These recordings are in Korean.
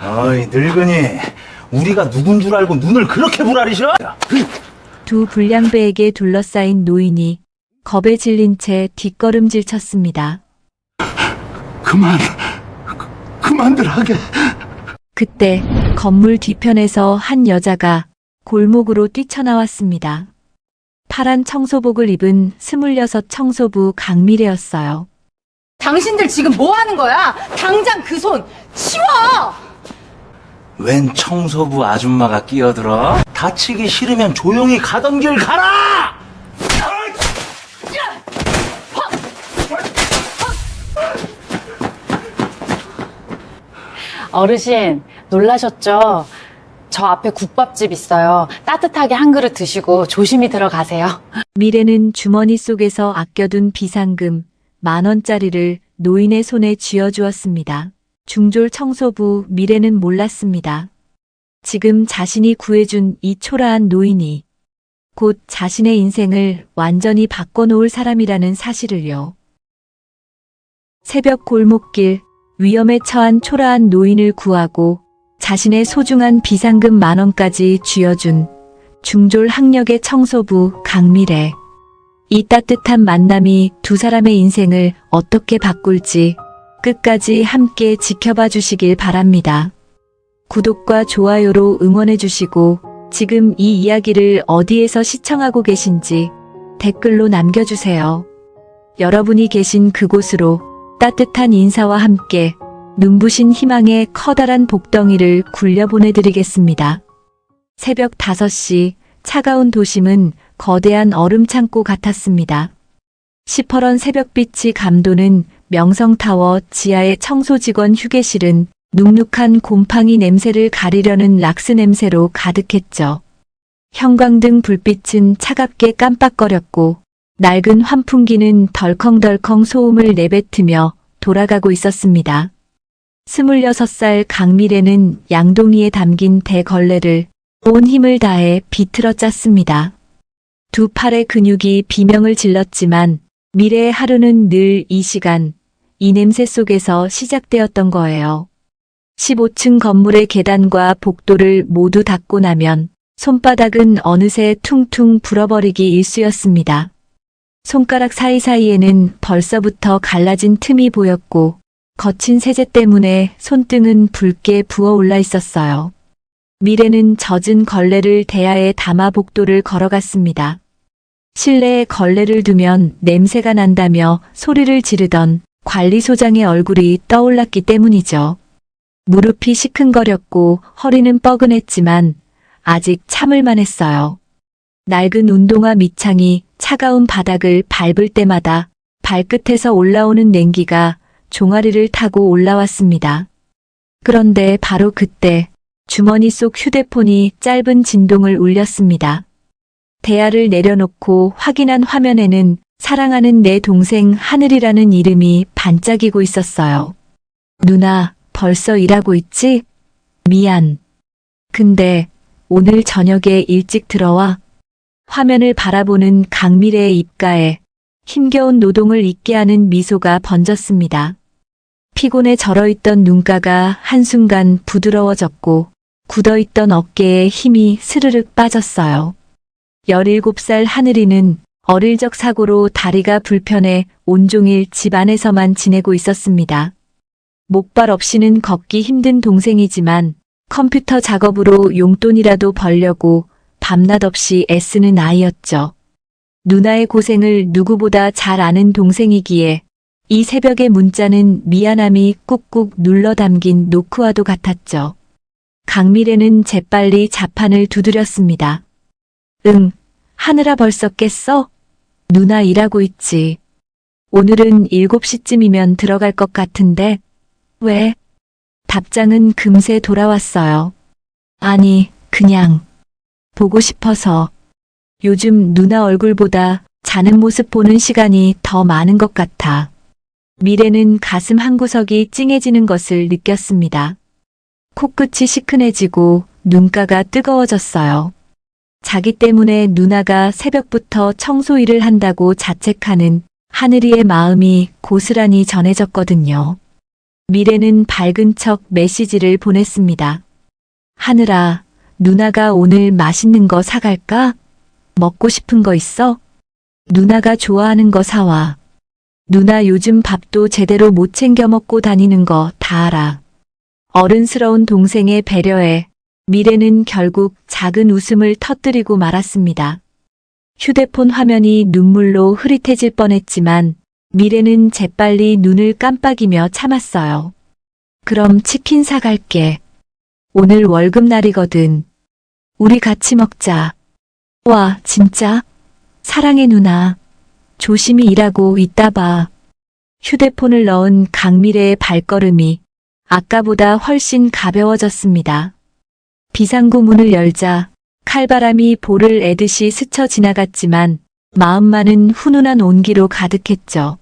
어이, 늙은이. 우리가 누군 줄 알고 눈을 그렇게 부라리셔? 두 불량배에게 둘러싸인 노인이 겁에 질린 채 뒷걸음질 쳤습니다. 그만들 하게. 그때 건물 뒤편에서 한 여자가 골목으로 뛰쳐나왔습니다. 파란 청소복을 입은 26 청소부 강미래였어요. 당신들 지금 뭐 하는 거야? 당장 그 손 치워! 웬 청소부 아줌마가 끼어들어? 다치기 싫으면 조용히 가던 길 가라! 어르신, 놀라셨죠? 저 앞에 국밥집 있어요. 따뜻하게 한 그릇 드시고 조심히 들어가세요. 미래는 주머니 속에서 아껴둔 비상금 10,000원짜리를 노인의 손에 쥐어주었습니다. 중졸 청소부 미래는 몰랐습니다. 지금 자신이 구해준 이 초라한 노인이 곧 자신의 인생을 완전히 바꿔놓을 사람이라는 사실을요. 새벽 골목길, 위험에 처한 초라한 노인을 구하고 자신의 소중한 비상금 10,000원까지 쥐어준 중졸 학력의 청소부 강미래. 이 따뜻한 만남이 두 사람의 인생을 어떻게 바꿀지 끝까지 함께 지켜봐 주시길 바랍니다. 구독과 좋아요로 응원해 주시고 지금 이 이야기를 어디에서 시청하고 계신지 댓글로 남겨주세요. 여러분이 계신 그곳으로 따뜻한 인사와 함께 눈부신 희망의 커다란 복덩이를 굴려보내드리겠습니다. 새벽 5시 차가운 도심은 거대한 얼음 창고 같았습니다. 시퍼런 새벽빛이 감도는 명성타워 지하의 청소직원 휴게실은 눅눅한 곰팡이 냄새를 가리려는 락스 냄새로 가득했죠. 형광등 불빛은 차갑게 깜빡거렸고 낡은 환풍기는 덜컹덜컹 소음을 내뱉으며 돌아가고 있었습니다. 26살 강미래는 양동이에 담긴 대걸레를 온 힘을 다해 비틀어 짰습니다. 두 팔의 근육이 비명을 질렀지만 미래의 하루는 늘 이 시간, 이 냄새 속에서 시작되었던 거예요. 15층 건물의 계단과 복도를 모두 닦고 나면 손바닥은 어느새 퉁퉁 불어버리기 일쑤였습니다. 손가락 사이사이에는 벌써부터 갈라진 틈이 보였고 거친 세제 때문에 손등은 붉게 부어올라 있었어요. 미래는 젖은 걸레를 대야에 담아 복도를 걸어갔습니다. 실내에 걸레를 두면 냄새가 난다며 소리를 지르던 관리소장의 얼굴이 떠올랐기 때문이죠. 무릎이 시큰거렸고 허리는 뻐근했지만 아직 참을만 했어요. 낡은 운동화 밑창이 차가운 바닥을 밟을 때마다 발끝에서 올라오는 냉기가 종아리를 타고 올라왔습니다. 그런데 바로 그때 주머니 속 휴대폰이 짧은 진동을 울렸습니다. 대야를 내려놓고 확인한 화면에는 사랑하는 내 동생 하늘이라는 이름이 반짝이고 있었어요. 누나, 벌써 일하고 있지? 미안. 근데 오늘 저녁에 일찍 들어와. 화면을 바라보는 강미래의 입가에 힘겨운 노동을 잊게 하는 미소가 번졌습니다. 피곤에 절어있던 눈가가 한순간 부드러워졌고 굳어있던 어깨에 힘이 스르륵 빠졌어요. 17살 하늘이는 어릴 적 사고로 다리가 불편해 온종일 집 안에서만 지내고 있었습니다. 목발 없이는 걷기 힘든 동생이지만 컴퓨터 작업으로 용돈이라도 벌려고 밤낮 없이 애쓰는 아이였죠. 누나의 고생을 누구보다 잘 아는 동생이기에 이 새벽의 문자는 미안함이 꾹꾹 눌러 담긴 노크와도 같았죠. 강미래는 재빨리 자판을 두드렸습니다. 응, 하늘아 벌써 깼어? 누나 일하고 있지. 오늘은 7시쯤이면 들어갈 것 같은데. 왜? 답장은 금세 돌아왔어요. 아니, 그냥 보고 싶어서. 요즘 누나 얼굴보다 자는 모습 보는 시간이 더 많은 것 같아. 미래는 가슴 한구석이 찡해지는 것을 느꼈습니다. 코끝이 시큰해지고 눈가가 뜨거워졌어요. 자기 때문에 누나가 새벽부터 청소 일을 한다고 자책하는 하늘이의 마음이 고스란히 전해졌거든요. 미래는 밝은 척 메시지를 보냈습니다. 하늘아, 누나가 오늘 맛있는 거 사갈까? 먹고 싶은 거 있어? 누나가 좋아하는 거 사와. 누나 요즘 밥도 제대로 못 챙겨 먹고 다니는 거 다 알아. 어른스러운 동생의 배려에 미래는 결국 작은 웃음을 터뜨리고 말았습니다. 휴대폰 화면이 눈물로 흐릿해질 뻔했지만 미래는 재빨리 눈을 깜빡이며 참았어요. 그럼 치킨 사갈게. 오늘 월급날이거든. 우리 같이 먹자. 와, 진짜? 사랑해 누나. 조심히 일하고 이따 봐. 휴대폰을 넣은 강미래의 발걸음이 아까보다 훨씬 가벼워졌습니다. 비상구 문을 열자 칼바람이 볼을 애듯이 스쳐 지나갔지만 마음만은 훈훈한 온기로 가득했죠.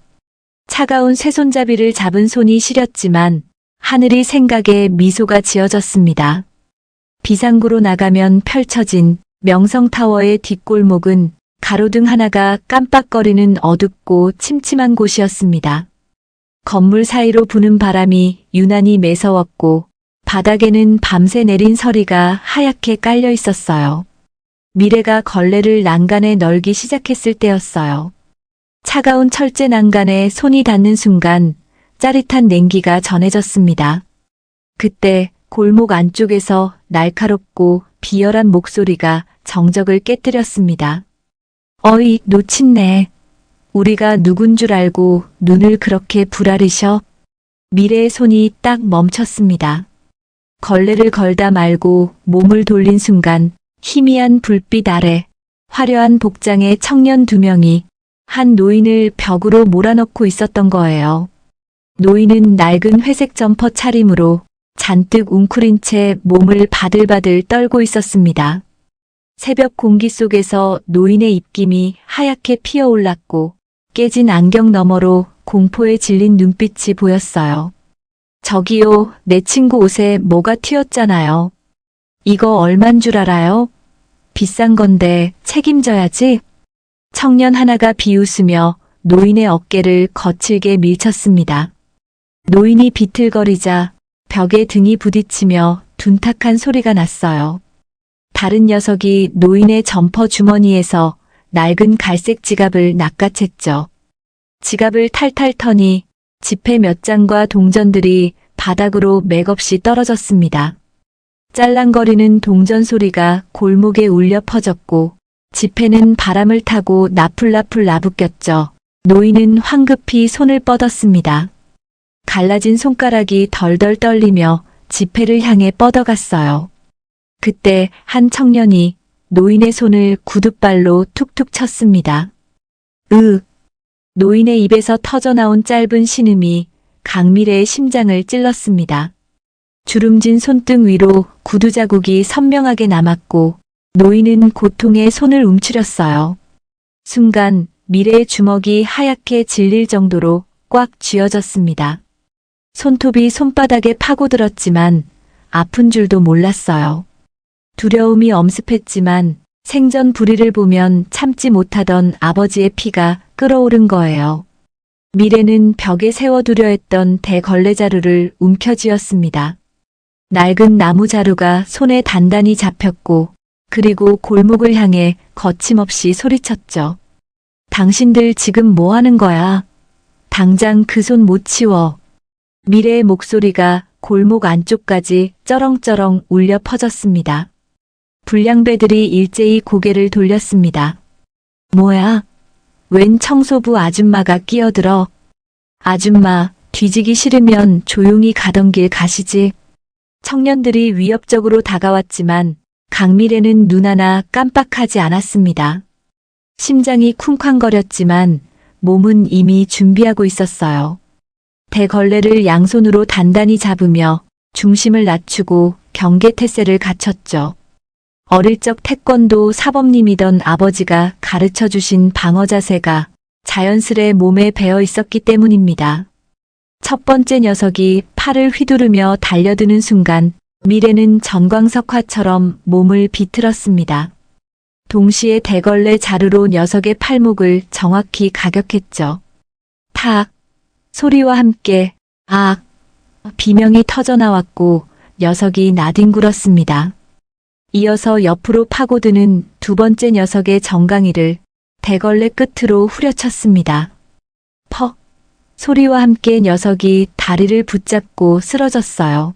차가운 쇠손잡이를 잡은 손이 시렸지만 하늘이 생각에 미소가 지어졌습니다. 비상구로 나가면 펼쳐진 명성타워의 뒷골목은 가로등 하나가 깜빡거리는 어둡고 침침한 곳이었습니다. 건물 사이로 부는 바람이 유난히 매서웠고 바닥에는 밤새 내린 서리가 하얗게 깔려 있었어요. 미래가 걸레를 난간에 널기 시작했을 때였어요. 차가운 철제 난간에 손이 닿는 순간 짜릿한 냉기가 전해졌습니다. 그때 골목 안쪽에서 날카롭고 비열한 목소리가 정적을 깨뜨렸습니다. 어이, 놓친네. 우리가 누군 줄 알고 눈을 그렇게 부라리셔? 미래의 손이 딱 멈췄습니다. 걸레를 걸다 말고 몸을 돌린 순간 희미한 불빛 아래 화려한 복장의 청년 2명이 한 노인을 벽으로 몰아넣고 있었던 거예요. 노인은 낡은 회색 점퍼 차림으로 잔뜩 웅크린 채 몸을 바들바들 떨고 있었습니다. 새벽 공기 속에서 노인의 입김이 하얗게 피어올랐고 깨진 안경 너머로 공포에 질린 눈빛이 보였어요. 저기요, 내 친구 옷에 뭐가 튀었잖아요. 이거 얼만 줄 알아요? 비싼 건데 책임져야지. 청년 하나가 비웃으며 노인의 어깨를 거칠게 밀쳤습니다. 노인이 비틀거리자 벽에 등이 부딪히며 둔탁한 소리가 났어요. 다른 녀석이 노인의 점퍼 주머니에서 낡은 갈색 지갑을 낚아챘죠. 지갑을 탈탈 터니 지폐 몇 장과 동전들이 바닥으로 맥없이 떨어졌습니다. 짤랑거리는 동전 소리가 골목에 울려 퍼졌고 지폐는 바람을 타고 나풀나풀 나부꼈죠. 노인은 황급히 손을 뻗었습니다. 갈라진 손가락이 덜덜 떨리며 지폐를 향해 뻗어갔어요. 그때 한 청년이 노인의 손을 구둣발로 툭툭 쳤습니다. 노인의 입에서 터져나온 짧은 신음이 강미래의 심장을 찔렀습니다. 주름진 손등 위로 구두 자국이 선명하게 남았고 노인은 고통에 손을 움츠렸어요. 순간 미래의 주먹이 하얗게 질릴 정도로 꽉 쥐어졌습니다. 손톱이 손바닥에 파고들었지만 아픈 줄도 몰랐어요. 두려움이 엄습했지만 생전 불의를 보면 참지 못하던 아버지의 피가 끓어오른 거예요. 미래는 벽에 세워두려 했던 대걸레자루를 움켜쥐었습니다. 낡은 나무 자루가 손에 단단히 잡혔고 그리고 골목을 향해 거침없이 소리쳤죠. 당신들 지금 뭐 하는 거야? 당장 그 손 못 치워. 미래의 목소리가 골목 안쪽까지 쩌렁쩌렁 울려 퍼졌습니다. 불량배들이 일제히 고개를 돌렸습니다. 뭐야? 웬 청소부 아줌마가 끼어들어? 아줌마, 뒤지기 싫으면 조용히 가던 길 가시지. 청년들이 위협적으로 다가왔지만 강미래는 눈 하나 깜빡하지 않았습니다. 심장이 쿵쾅거렸지만 몸은 이미 준비하고 있었어요. 대걸레를 양손으로 단단히 잡으며 중심을 낮추고 경계태세를 갖췄죠. 어릴 적 태권도 사범님이던 아버지가 가르쳐주신 방어 자세가 자연스레 몸에 배어 있었기 때문입니다. 첫 번째 녀석이 팔을 휘두르며 달려드는 순간 미래는 전광석화처럼 몸을 비틀었습니다. 동시에 대걸레 자루로 녀석의 팔목을 정확히 가격했죠. 탁! 소리와 함께 악! 비명이 터져나왔고 녀석이 나뒹굴었습니다. 이어서 옆으로 파고드는 두 번째 녀석의 정강이를 대걸레 끝으로 후려쳤습니다. 퍽! 소리와 함께 녀석이 다리를 붙잡고 쓰러졌어요.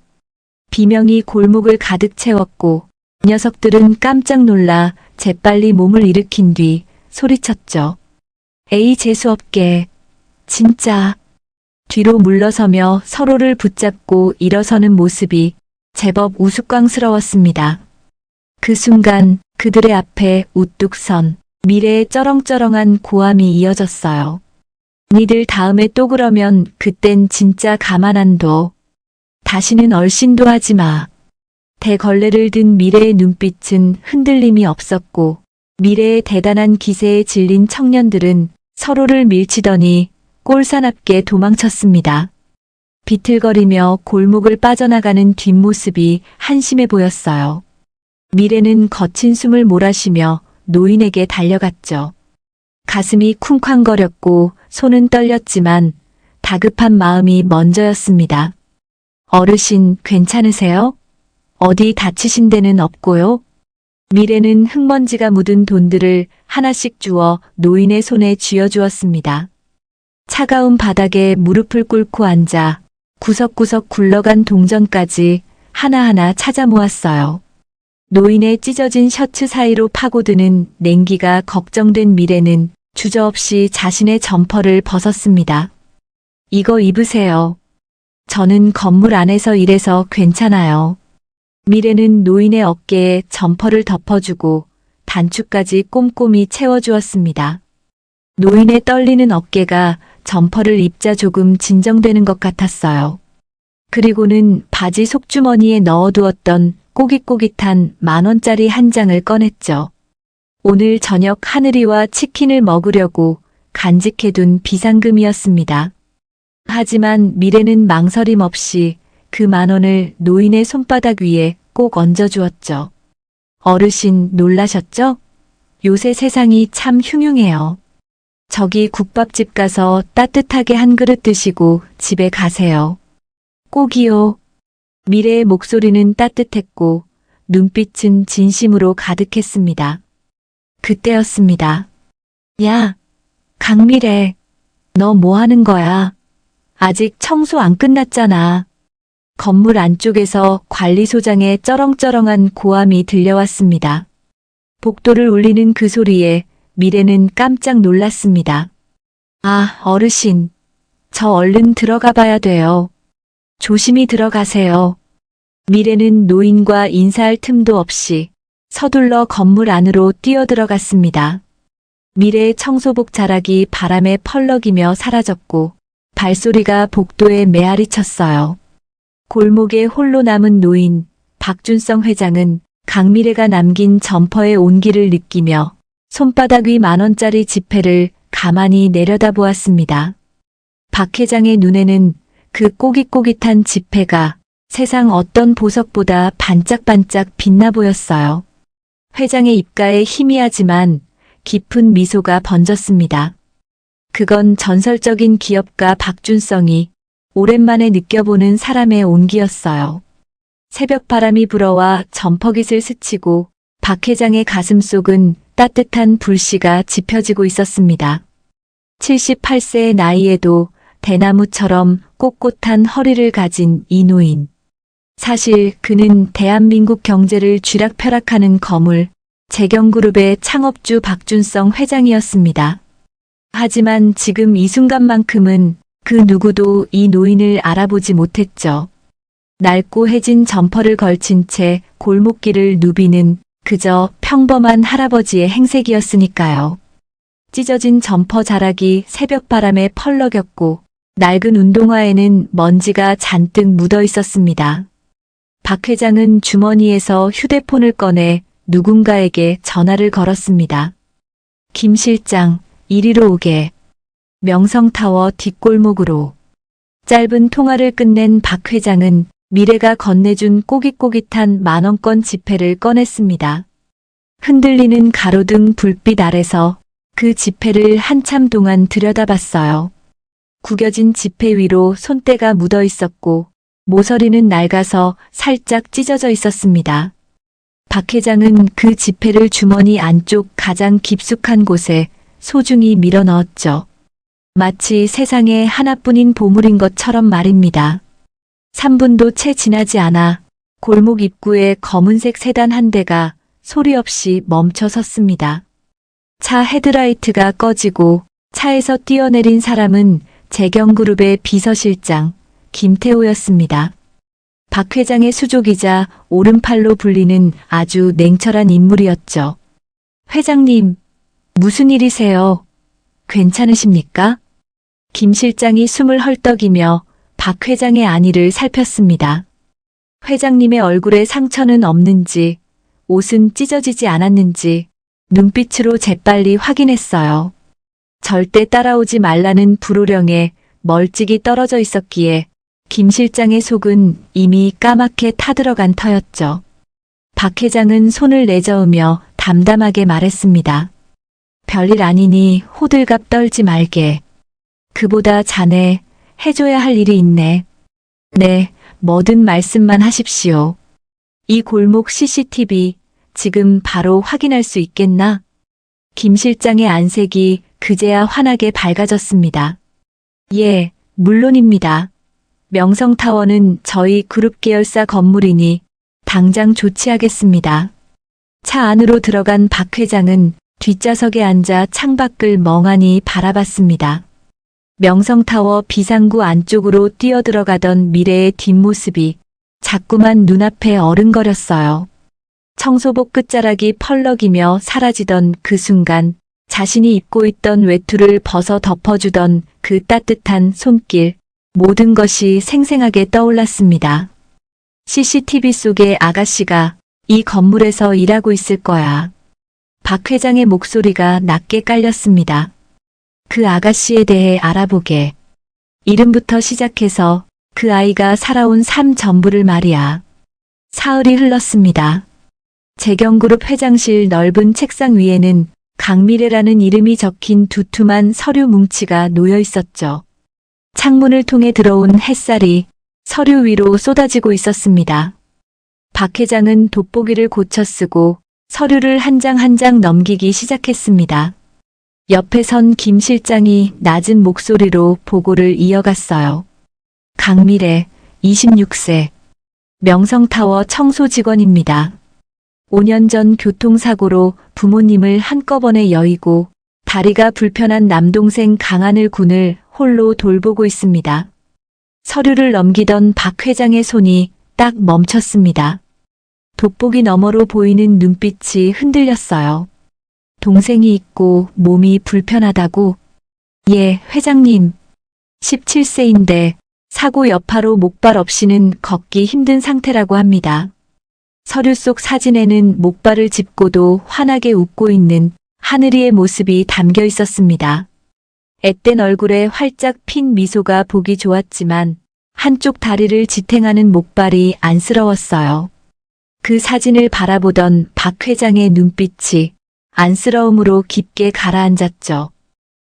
비명이 골목을 가득 채웠고 녀석들은 깜짝 놀라 재빨리 몸을 일으킨 뒤 소리쳤죠. 에이 재수없게. 진짜. 뒤로 물러서며 서로를 붙잡고 일어서는 모습이 제법 우스꽝스러웠습니다. 그 순간 그들의 앞에 우뚝 선 미래의 쩌렁쩌렁한 고함이 이어졌어요. 니들 다음에 또 그러면 그땐 진짜 가만 안 둬. 다시는 얼씬도 하지 마. 대걸레를 든 미래의 눈빛은 흔들림이 없었고 미래의 대단한 기세에 질린 청년들은 서로를 밀치더니 꼴사납게 도망쳤습니다. 비틀거리며 골목을 빠져나가는 뒷모습이 한심해 보였어요. 미래는 거친 숨을 몰아쉬며 노인에게 달려갔죠. 가슴이 쿵쾅거렸고 손은 떨렸지만 다급한 마음이 먼저였습니다. 어르신 괜찮으세요? 어디 다치신 데는 없고요? 미래는 흙먼지가 묻은 돈들을 하나씩 주워 노인의 손에 쥐어주었습니다. 차가운 바닥에 무릎을 꿇고 앉아 구석구석 굴러간 동전까지 하나하나 찾아 모았어요. 노인의 찢어진 셔츠 사이로 파고드는 냉기가 걱정된 미래는 주저없이 자신의 점퍼를 벗었습니다. 이거 입으세요. 저는 건물 안에서 일해서 괜찮아요. 미래는 노인의 어깨에 점퍼를 덮어주고 단추까지 꼼꼼히 채워주었습니다. 노인의 떨리는 어깨가 점퍼를 입자 조금 진정되는 것 같았어요. 그리고는 바지 속주머니에 넣어두었던 꼬깃꼬깃한 10,000원짜리 한 장을 꺼냈죠. 오늘 저녁 하늘이와 치킨을 먹으려고 간직해둔 비상금이었습니다. 하지만 미래는 망설임 없이 그 10,000원을 노인의 손바닥 위에 꼭 얹어주었죠. 어르신 놀라셨죠? 요새 세상이 참 흉흉해요. 저기 국밥집 가서 따뜻하게 한 그릇 드시고 집에 가세요. 꼭이요. 미래의 목소리는 따뜻했고 눈빛은 진심으로 가득했습니다. 그때였습니다. 야, 강미래, 너 뭐 하는 거야? 아직 청소 안 끝났잖아. 건물 안쪽에서 관리소장의 쩌렁쩌렁한 고함이 들려왔습니다. 복도를 울리는 그 소리에 미래는 깜짝 놀랐습니다. 아, 어르신. 저 얼른 들어가 봐야 돼요. 조심히 들어가세요. 미래는 노인과 인사할 틈도 없이 서둘러 건물 안으로 뛰어들어갔습니다. 미래의 청소복 자락이 바람에 펄럭이며 사라졌고 발소리가 복도에 메아리 쳤어요. 골목에 홀로 남은 노인 박준성 회장은 강미래가 남긴 점퍼의 온기를 느끼며 손바닥 위 10,000원짜리 지폐를 가만히 내려다보았습니다. 박 회장의 눈에는 그 꼬깃꼬깃한 지폐가 세상 어떤 보석보다 반짝반짝 빛나 보였어요. 회장의 입가에 희미하지만 깊은 미소가 번졌습니다. 그건 전설적인 기업가 박준성이 오랜만에 느껴보는 사람의 온기였어요. 새벽 바람이 불어와 점퍼깃을 스치고 박 회장의 가슴 속은 따뜻한 불씨가 지펴지고 있었습니다. 78세의 나이에도 대나무처럼 꼿꼿한 허리를 가진 이 노인. 사실 그는 대한민국 경제를 쥐락펴락하는 거물 재경그룹의 창업주 박준성 회장이었습니다. 하지만 지금 이 순간만큼은 그 누구도 이 노인을 알아보지 못했죠. 낡고 해진 점퍼를 걸친 채 골목길을 누비는 그저 평범한 할아버지의 행색이었으니까요. 찢어진 점퍼 자락이 새벽 바람에 펄럭였고 낡은 운동화에는 먼지가 잔뜩 묻어 있었습니다. 박 회장은 주머니에서 휴대폰을 꺼내 누군가에게 전화를 걸었습니다. 김 실장, 이리로 오게. 명성타워 뒷골목으로. 짧은 통화를 끝낸 박 회장은 미래가 건네준 꼬깃꼬깃한 10,000원권 지폐를 꺼냈습니다. 흔들리는 가로등 불빛 아래서 그 지폐를 한참 동안 들여다봤어요. 구겨진 지폐 위로 손때가 묻어 있었고 모서리는 낡아서 살짝 찢어져 있었습니다. 박 회장은 그 지폐를 주머니 안쪽 가장 깊숙한 곳에 소중히 밀어 넣었죠. 마치 세상에 하나뿐인 보물인 것처럼 말입니다. 3분도 채 지나지 않아 골목 입구에 검은색 세단 한 대가 소리 없이 멈춰 섰습니다. 차 헤드라이트가 꺼지고 차에서 뛰어내린 사람은 재경그룹의 비서실장 김태호였습니다. 박 회장의 수족이자 오른팔로 불리는 아주 냉철한 인물이었죠. 회장님, 무슨 일이세요? 괜찮으십니까? 김 실장이 숨을 헐떡이며 박 회장의 안위를 살폈습니다. 회장님의 얼굴에 상처는 없는지, 옷은 찢어지지 않았는지 눈빛으로 재빨리 확인했어요. 절대 따라오지 말라는 불호령에 멀찍이 떨어져 있었기에 김 실장의 속은 이미 까맣게 타들어간 터였죠. 박 회장은 손을 내저으며 담담하게 말했습니다. 별일 아니니 호들갑 떨지 말게. 그보다 자네 해줘야 할 일이 있네. 네, 뭐든 말씀만 하십시오. 이 골목 CCTV 지금 바로 확인할 수 있겠나? 김 실장의 안색이 그제야 환하게 밝아졌습니다. 예, 물론입니다. 명성타워는 저희 그룹 계열사 건물이니 당장 조치하겠습니다. 차 안으로 들어간 박 회장은 뒷좌석에 앉아 창밖을 멍하니 바라봤습니다. 명성타워 비상구 안쪽으로 뛰어들어가던 미래의 뒷모습이 자꾸만 눈앞에 어른거렸어요. 청소복 끝자락이 펄럭이며 사라지던 그 순간 자신이 입고 있던 외투를 벗어 덮어주던 그 따뜻한 손길, 모든 것이 생생하게 떠올랐습니다. CCTV 속의 아가씨가 이 건물에서 일하고 있을 거야. 박 회장의 목소리가 낮게 깔렸습니다. 그 아가씨에 대해 알아보게. 이름부터 시작해서 그 아이가 살아온 삶 전부를 말이야. 사흘이 흘렀습니다. 재경그룹 회장실 넓은 책상 위에는 강미래라는 이름이 적힌 두툼한 서류 뭉치가 놓여 있었죠. 창문을 통해 들어온 햇살이 서류 위로 쏟아지고 있었습니다. 박 회장은 돋보기를 고쳐 쓰고 서류를 한 장 한 장 넘기기 시작했습니다. 옆에 선 김 실장이 낮은 목소리로 보고를 이어갔어요. 강미래, 26세. 명성타워 청소 직원입니다. 5년 전 교통사고로 부모님을 한꺼번에 여의고 다리가 불편한 남동생 강하늘 군을 홀로 돌보고 있습니다. 서류를 넘기던 박 회장의 손이 딱 멈췄습니다. 돋보기 너머로 보이는 눈빛이 흔들렸어요. 동생이 있고 몸이 불편하다고? 예, 회장님. 17세인데 사고 여파로 목발 없이는 걷기 힘든 상태라고 합니다. 서류 속 사진에는 목발을 짚고도 환하게 웃고 있는 하늘이의 모습이 담겨 있었습니다. 앳된 얼굴에 활짝 핀 미소가 보기 좋았지만 한쪽 다리를 지탱하는 목발이 안쓰러웠어요. 그 사진을 바라보던 박 회장의 눈빛이 안쓰러움으로 깊게 가라앉았죠.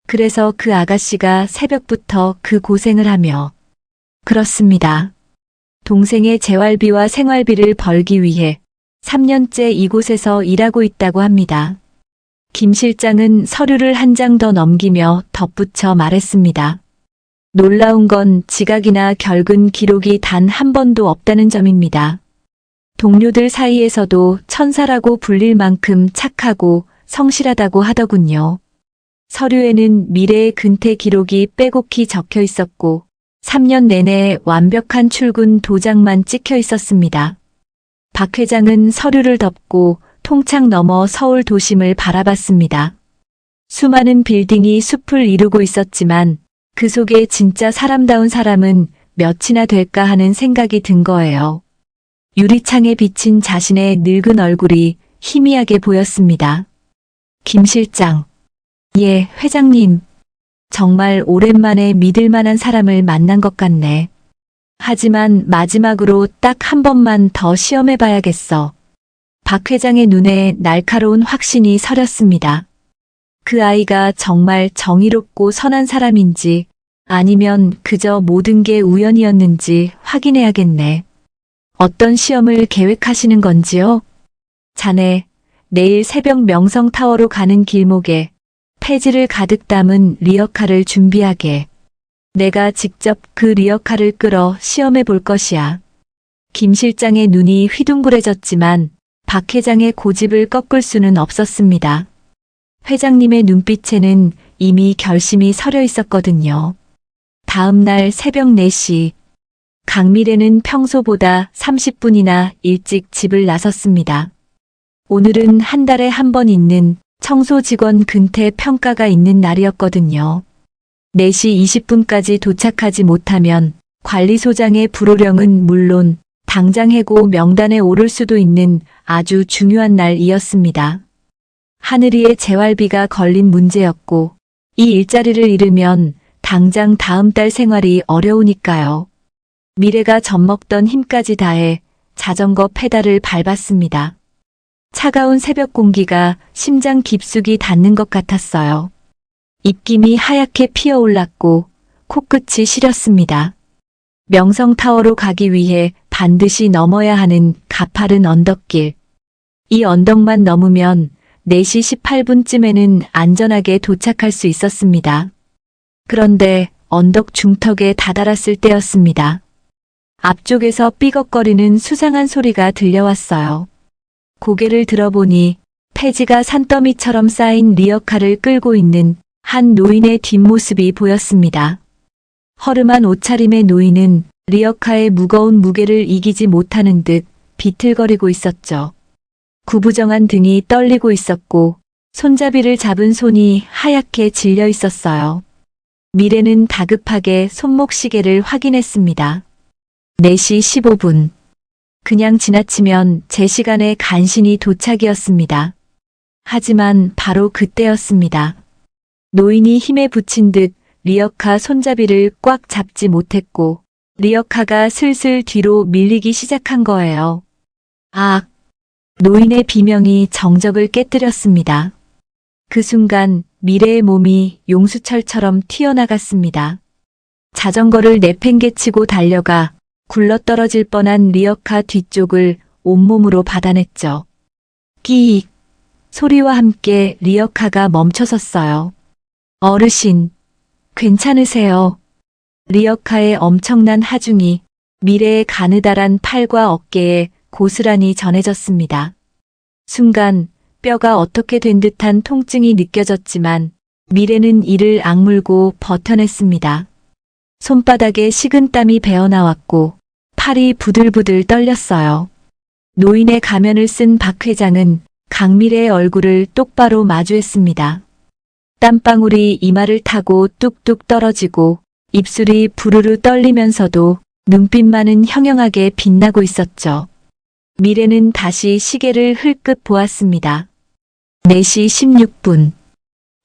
그래서 그 아가씨가 새벽부터 그 고생을 하며. 그렇습니다. 동생의 재활비와 생활비를 벌기 위해 3년째 이곳에서 일하고 있다고 합니다. 김 실장은 서류를 한 장 더 넘기며 덧붙여 말했습니다. 놀라운 건 지각이나 결근 기록이 단 한 번도 없다는 점입니다. 동료들 사이에서도 천사라고 불릴 만큼 착하고 성실하다고 하더군요. 서류에는 미래의 근태 기록이 빼곡히 적혀 있었고 3년 내내 완벽한 출근 도장만 찍혀 있었습니다. 박 회장은 서류를 덮고 통창 넘어 서울 도심을 바라봤습니다. 수많은 빌딩이 숲을 이루고 있었지만 그 속에 진짜 사람다운 사람은 몇이나 될까 하는 생각이 든 거예요. 유리창에 비친 자신의 늙은 얼굴이 희미하게 보였습니다. 김 실장. 예, 회장님. 정말 오랜만에 믿을 만한 사람을 만난 것 같네. 하지만 마지막으로 딱 한 번만 더 시험해봐야겠어. 박 회장의 눈에 날카로운 확신이 서렸습니다. 그 아이가 정말 정의롭고 선한 사람인지 아니면 그저 모든 게 우연이었는지 확인해야겠네. 어떤 시험을 계획하시는 건지요? 자네, 내일 새벽 명성타워로 가는 길목에 폐지를 가득 담은 리어카를 준비하게. 내가 직접 그 리어카를 끌어 시험해 볼 것이야. 김 실장의 눈이 휘둥그레졌지만 박 회장의 고집을 꺾을 수는 없었습니다. 회장님의 눈빛에는 이미 결심이 서려 있었거든요. 다음 날 새벽 4시, 강미래는 평소보다 30분이나 일찍 집을 나섰습니다. 오늘은 한 달에 한 번 있는 청소 직원 근태 평가가 있는 날이었거든요. 4시 20분까지 도착하지 못하면 관리소장의 불호령은 물론 당장 해고 명단에 오를 수도 있는 아주 중요한 날이었습니다. 하늘이의 재활비가 걸린 문제였고 이 일자리를 잃으면 당장 다음 달 생활이 어려우니까요. 미래가 젖먹던 힘까지 다해 자전거 페달을 밟았습니다. 차가운 새벽 공기가 심장 깊숙이 닿는 것 같았어요. 입김이 하얗게 피어올랐고 코끝이 시렸습니다. 명성타워로 가기 위해 반드시 넘어야 하는 가파른 언덕길. 이 언덕만 넘으면 4시 18분쯤에는 안전하게 도착할 수 있었습니다. 그런데 언덕 중턱에 다다랐을 때였습니다. 앞쪽에서 삐걱거리는 수상한 소리가 들려왔어요. 고개를 들어보니 폐지가 산더미처럼 쌓인 리어카를 끌고 있는 한 노인의 뒷모습이 보였습니다. 허름한 옷차림의 노인은 리어카의 무거운 무게를 이기지 못하는 듯 비틀거리고 있었죠. 구부정한 등이 떨리고 있었고 손잡이를 잡은 손이 하얗게 질려 있었어요. 미래는 다급하게 손목시계를 확인했습니다. 4시 15분. 그냥 지나치면 제 시간에 간신히 도착이었습니다. 하지만 바로 그때였습니다. 노인이 힘에 부친 듯 리어카 손잡이를 꽉 잡지 못했고 리어카가 슬슬 뒤로 밀리기 시작한 거예요. 아! 노인의 비명이 정적을 깨뜨렸습니다. 그 순간 미래의 몸이 용수철처럼 튀어나갔습니다. 자전거를 내팽개치고 달려가 굴러떨어질 뻔한 리어카 뒤쪽을 온몸으로 받아냈죠. 끼익! 소리와 함께 리어카가 멈춰섰어요. 어르신, 괜찮으세요? 리어카의 엄청난 하중이 미래의 가느다란 팔과 어깨에 고스란히 전해졌습니다. 순간 뼈가 어떻게 된 듯한 통증이 느껴졌지만 미래는 이를 악물고 버텨냈습니다. 손바닥에 식은땀이 배어나왔고 팔이 부들부들 떨렸어요. 노인의 가면을 쓴 박 회장은 강미래의 얼굴을 똑바로 마주했습니다. 땀방울이 이마를 타고 뚝뚝 떨어지고 입술이 부르르 떨리면서도 눈빛만은 형형하게 빛나고 있었죠. 미래는 다시 시계를 흘끗 보았습니다. 4시 16분.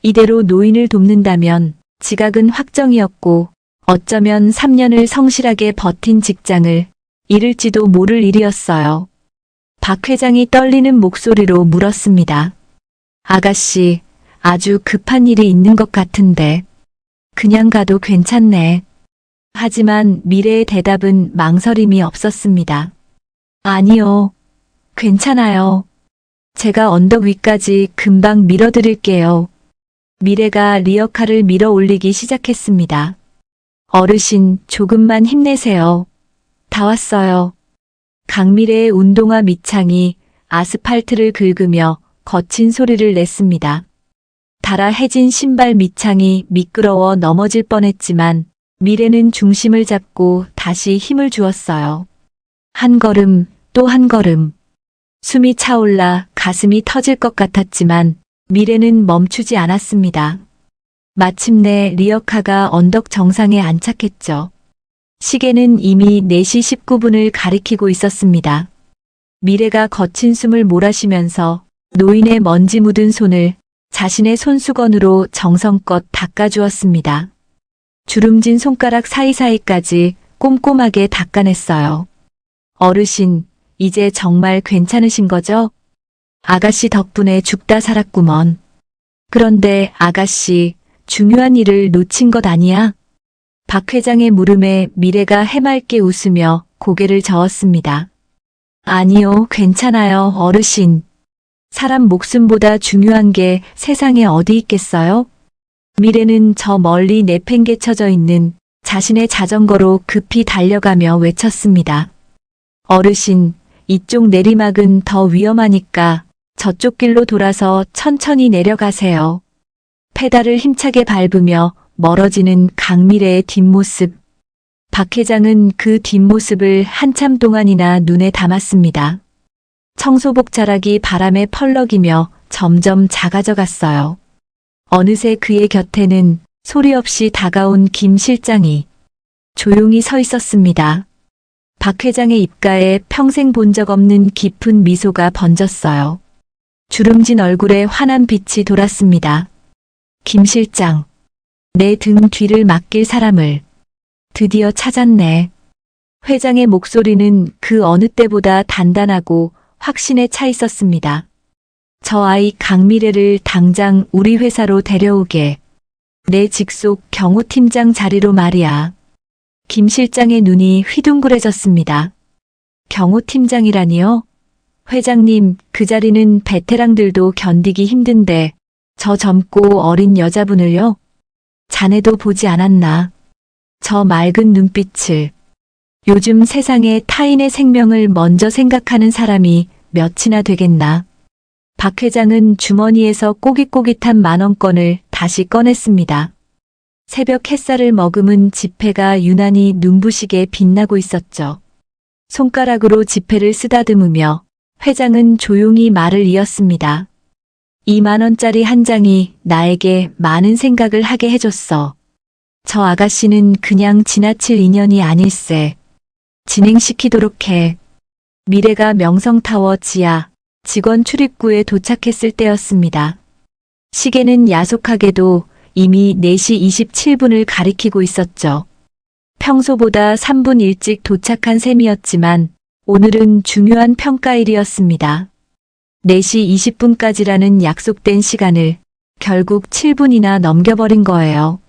이대로 노인을 돕는다면 지각은 확정이었고 어쩌면 3년을 성실하게 버틴 직장을 잃을지도 모를 일이었어요. 박 회장이 떨리는 목소리로 물었습니다. 아가씨, 아주 급한 일이 있는 것 같은데 그냥 가도 괜찮네. 하지만 미래의 대답은 망설임이 없었습니다. 아니요. 괜찮아요. 제가 언덕 위까지 금방 밀어드릴게요. 미래가 리어카를 밀어 올리기 시작했습니다. 어르신, 조금만 힘내세요. 다 왔어요. 강미래의 운동화 밑창이 아스팔트를 긁으며 거친 소리를 냈습니다. 달아해진 신발 밑창이 미끄러워 넘어질 뻔했지만 미래는 중심을 잡고 다시 힘을 주었어요. 한 걸음, 또 한 걸음. 숨이 차올라 가슴이 터질 것 같았지만 미래는 멈추지 않았습니다. 마침내 리어카가 언덕 정상에 안착했죠. 시계는 이미 4시 19분을 가리키고 있었습니다. 미래가 거친 숨을 몰아쉬면서 노인의 먼지 묻은 손을 자신의 손수건으로 정성껏 닦아주었습니다. 주름진 손가락 사이사이까지 꼼꼼하게 닦아냈어요. 어르신, 이제 정말 괜찮으신 거죠? 아가씨 덕분에 죽다 살았구먼. 그런데 아가씨, 중요한 일을 놓친 것 아니야? 박 회장의 물음에 미래가 해맑게 웃으며 고개를 저었습니다. 아니요, 괜찮아요, 어르신. 사람 목숨보다 중요한 게 세상에 어디 있겠어요? 미래는 저 멀리 내팽개쳐져 있는 자신의 자전거로 급히 달려가며 외쳤습니다. 어르신, 이쪽 내리막은 더 위험하니까 저쪽 길로 돌아서 천천히 내려가세요. 페달을 힘차게 밟으며 멀어지는 강미래의 뒷모습. 박 회장은 그 뒷모습을 한참 동안이나 눈에 담았습니다. 청소복 자락이 바람에 펄럭이며 점점 작아져 갔어요. 어느새 그의 곁에는 소리 없이 다가온 김 실장이 조용히 서 있었습니다. 박 회장의 입가에 평생 본 적 없는 깊은 미소가 번졌어요. 주름진 얼굴에 환한 빛이 돌았습니다. 김 실장, 내 등 뒤를 맡길 사람을 드디어 찾았네. 회장의 목소리는 그 어느 때보다 단단하고 확신에 차 있었습니다. 저 아이 강미래를 당장 우리 회사로 데려오게. 내 직속 경호팀장 자리로 말이야. 김 실장의 눈이 휘둥그레졌습니다. 경호팀장이라니요? 회장님, 그 자리는 베테랑들도 견디기 힘든데 저 젊고 어린 여자분을요? 자네도 보지 않았나? 저 맑은 눈빛을. 요즘 세상에 타인의 생명을 먼저 생각하는 사람이 몇이나 되겠나? 박 회장은 주머니에서 꼬깃꼬깃한 만원권을 다시 꺼냈습니다. 새벽 햇살을 머금은 지폐가 유난히 눈부시게 빛나고 있었죠. 손가락으로 지폐를 쓰다듬으며 회장은 조용히 말을 이었습니다. 2만원짜리 한 장이 나에게 많은 생각을 하게 해줬어. 저 아가씨는 그냥 지나칠 인연이 아닐세. 진행시키도록 해. 미래가 명성타워 지하 직원 출입구에 도착했을 때였습니다. 시계는 야속하게도 이미 4시 27분을 가리키고 있었죠. 평소보다 3분 일찍 도착한 셈이었지만 오늘은 중요한 평가일이었습니다. 4시 20분까지라는 약속된 시간을 결국 7분이나 넘겨버린 거예요.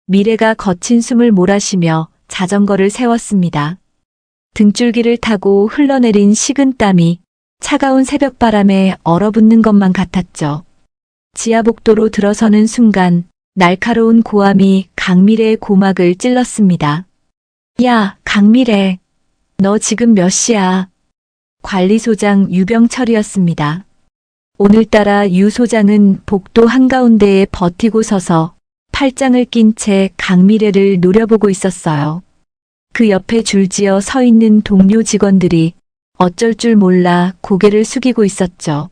미래가 거친 숨을 몰아쉬며 자전거를 세웠습니다. 등줄기를 타고 흘러내린 식은땀이 차가운 새벽바람에 얼어붙는 것만 같았죠. 지하복도로 들어서는 순간 날카로운 고함이 강미래의 고막을 찔렀습니다. 야, 강미래. 너 지금 몇 시야? 관리소장 유병철이었습니다. 오늘따라 유 소장은 복도 한가운데에 버티고 서서 팔짱을 낀 채 강미래를 노려보고 있었어요. 그 옆에 줄지어 서 있는 동료 직원들이 어쩔 줄 몰라 고개를 숙이고 있었죠.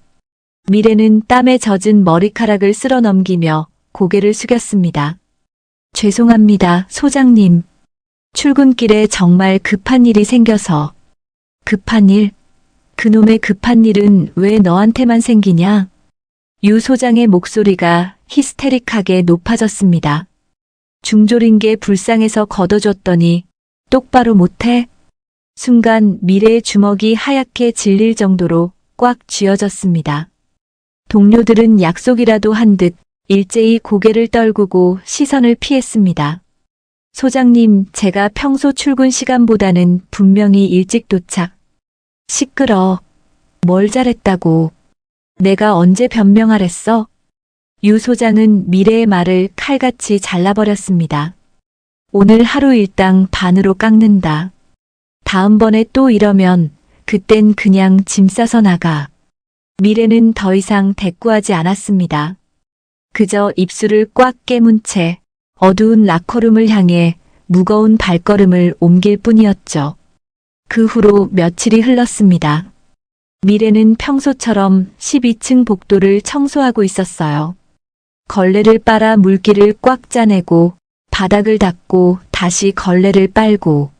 미래는 땀에 젖은 머리카락을 쓸어 넘기며 고개를 숙였습니다. 죄송합니다, 소장님. 출근길에 정말 급한 일이 생겨서. 급한 일? 그놈의 급한 일은 왜 너한테만 생기냐? 유 소장의 목소리가 히스테릭하게 높아졌습니다. 중졸인 게 불쌍해서 걷어줬더니 똑바로 못해? 순간 미래의 주먹이 하얗게 질릴 정도로 꽉 쥐어졌습니다. 동료들은 약속이라도 한 듯 일제히 고개를 떨구고 시선을 피했습니다. 소장님, 제가 평소 출근 시간보다는 분명히 일찍 도착. 시끄러. 뭘 잘했다고. 내가 언제 변명하랬어? 유 소장은 미래의 말을 칼같이 잘라버렸습니다. 오늘 하루 일당 반으로 깎는다. 다음번에 또 이러면 그땐 그냥 짐 싸서 나가. 미래는 더 이상 대꾸하지 않았습니다. 그저 입술을 꽉 깨문 채 어두운 라커룸을 향해 무거운 발걸음을 옮길 뿐이었죠. 그 후로 며칠이 흘렀습니다. 미래는 평소처럼 12층 복도를 청소하고 있었어요. 걸레를 빨아 물기를 꽉 짜내고 바닥을 닦고 다시 걸레를 빨고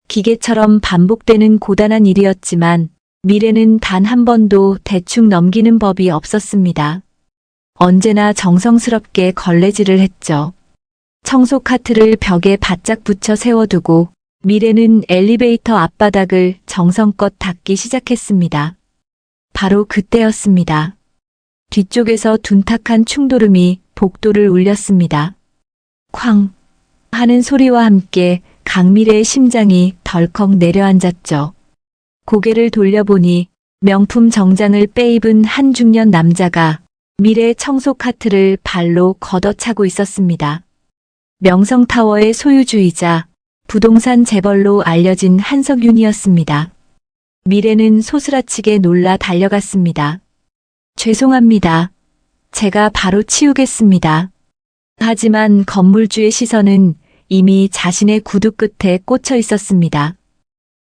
기계처럼 반복되는 고단한 일이었지만 미래는 단 한 번도 대충 넘기는 법이 없었습니다. 언제나 정성스럽게 걸레질을 했죠. 청소 카트를 벽에 바짝 붙여 세워두고 미래는 엘리베이터 앞바닥을 정성껏 닦기 시작했습니다. 바로 그때였습니다. 뒤쪽에서 둔탁한 충돌음이 복도를 울렸습니다. 쾅! 하는 소리와 함께 강미래의 심장이 덜컥 내려앉았죠. 고개를 돌려보니 명품 정장을 빼입은 한 중년 남자가 미래 청소 카트를 발로 걷어차고 있었습니다. 명성타워의 소유주이자 부동산 재벌로 알려진 한석윤이었습니다. 미래는 소스라치게 놀라 달려갔습니다. 죄송합니다. 제가 바로 치우겠습니다. 하지만 건물주의 시선은 이미 자신의 구두 끝에 꽂혀 있었습니다.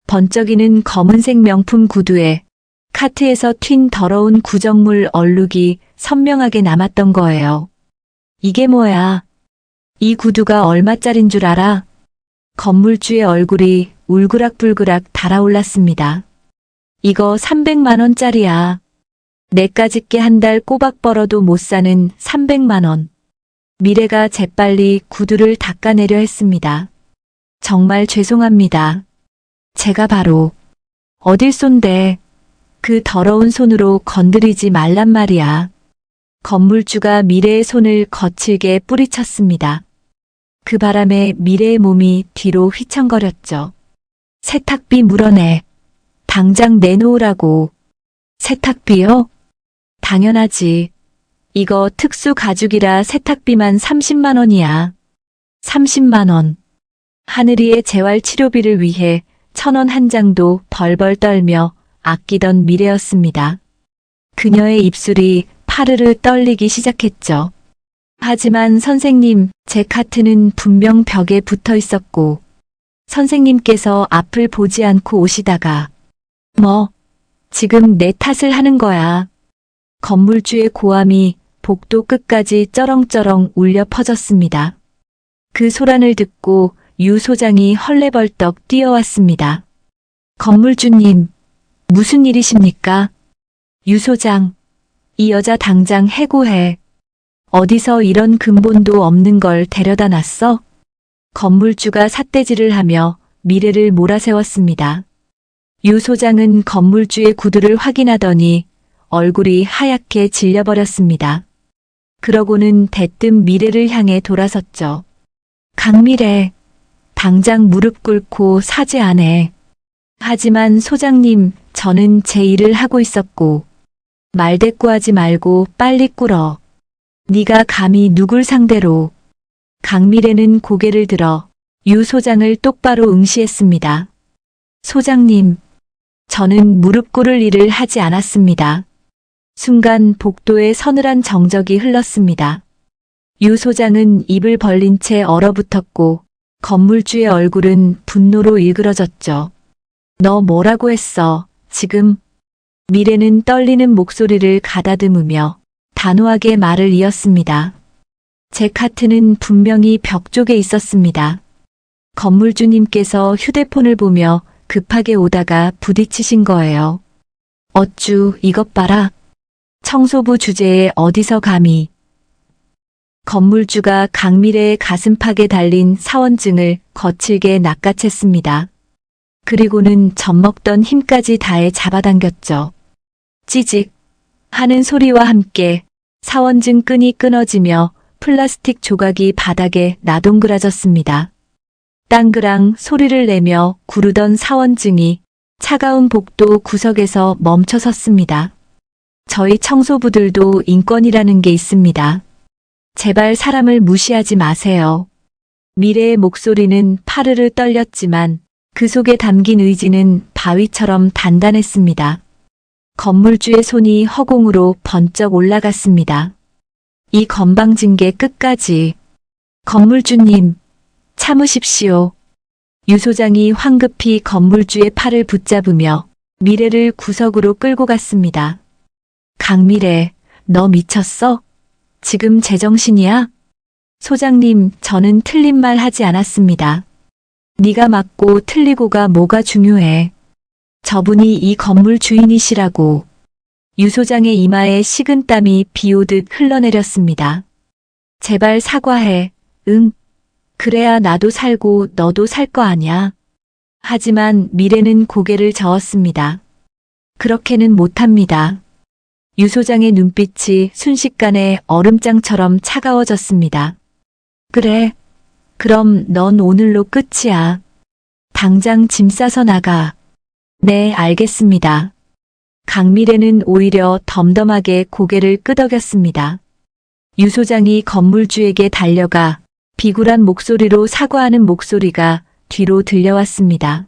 번쩍이는 검은색 명품 구두에 카트에서 튄 더러운 구정물 얼룩이 선명하게 남았던 거예요. 이게 뭐야? 이 구두가 얼마짜린 줄 알아? 건물주의 얼굴이 울그락불그락 달아올랐습니다. 이거 300만 원짜리야. 내까짓게 한 달 꼬박 벌어도 못 사는 300만 원. 미래가 재빨리 구두를 닦아내려 했습니다. 정말 죄송합니다. 제가 바로 어딜 쏜데 그 더러운 손으로 건드리지 말란 말이야. 건물주가 미래의 손을 거칠게 뿌리쳤습니다. 그 바람에 미래의 몸이 뒤로 휘청거렸죠. 세탁비 물어내. 당장 내놓으라고. 세탁비요? 당연하지. 이거 특수 가죽이라 세탁비만 30만 원이야. 30만 원. 하늘이의 재활치료비를 위해 1,000원 한 장도 벌벌 떨며 아끼던 미래였습니다. 그녀의 입술이 파르르 떨리기 시작했죠. 하지만 선생님, 제 카트는 분명 벽에 붙어 있었고, 선생님께서 앞을 보지 않고 오시다가, 지금 내 탓을 하는 거야. 건물주의 고함이 복도 끝까지 쩌렁쩌렁 울려 퍼졌습니다. 그 소란을 듣고 유 소장이 헐레벌떡 뛰어왔습니다. 건물주님, 무슨 일이십니까? 유 소장, 이 여자 당장 해고해. 어디서 이런 근본도 없는 걸 데려다 놨어? 건물주가 삿대질을 하며 미래를 몰아세웠습니다. 유 소장은 건물주의 구두를 확인하더니 얼굴이 하얗게 질려버렸습니다. 그러고는 대뜸 미래를 향해 돌아섰죠. 강미래, 당장 무릎 꿇고 사죄하네. 하지만 소장님, 저는 제 일을 하고 있었고, 말대꾸하지 말고 빨리 꿇어. 네가 감히 누굴 상대로. 강미래는 고개를 들어 유 소장을 똑바로 응시했습니다. 소장님, 저는 무릎 꿇을 일을 하지 않았습니다. 순간 복도에 서늘한 정적이 흘렀습니다. 유 소장은 입을 벌린 채 얼어붙었고 건물주의 얼굴은 분노로 일그러졌죠. 너 뭐라고 했어, 지금? 미래는 떨리는 목소리를 가다듬으며 단호하게 말을 이었습니다. 제 카트는 분명히 벽 쪽에 있었습니다. 건물주님께서 휴대폰을 보며 급하게 오다가 부딪히신 거예요. 어쭈, 이것 봐라. 청소부 주제에 어디서 감히. 건물주가 강미래의 가슴팍에 달린 사원증을 거칠게 낚아챘습니다. 그리고는 젖먹던 힘까지 다해 잡아당겼죠. 찌직 하는 소리와 함께 사원증 끈이 끊어지며 플라스틱 조각이 바닥에 나동그라졌습니다. 땅그랑 소리를 내며 구르던 사원증이 차가운 복도 구석에서 멈춰 섰습니다. 저희 청소부들도 인권이라는 게 있습니다. 제발 사람을 무시하지 마세요. 미래의 목소리는 파르르 떨렸지만 그 속에 담긴 의지는 바위처럼 단단했습니다. 건물주의 손이 허공으로 번쩍 올라갔습니다. 이 건방진 게 끝까지. 건물주님, 참으십시오. 유 소장이 황급히 건물주의 팔을 붙잡으며 미래를 구석으로 끌고 갔습니다. 강미래, 너 미쳤어? 지금 제정신이야? 소장님, 저는 틀린 말 하지 않았습니다. 네가 맞고 틀리고가 뭐가 중요해. 저분이 이 건물 주인이시라고. 유 소장의 이마에 식은땀이 비오듯 흘러내렸습니다. 제발 사과해. 응. 그래야 나도 살고 너도 살 거 아냐. 하지만 미래는 고개를 저었습니다. 그렇게는 못합니다. 유 소장의 눈빛이 순식간에 얼음장처럼 차가워졌습니다. 그래. 그럼 넌 오늘로 끝이야. 당장 짐 싸서 나가. 네, 알겠습니다. 강미래는 오히려 덤덤하게 고개를 끄덕였습니다. 유 소장이 건물주에게 달려가 비굴한 목소리로 사과하는 목소리가 뒤로 들려왔습니다.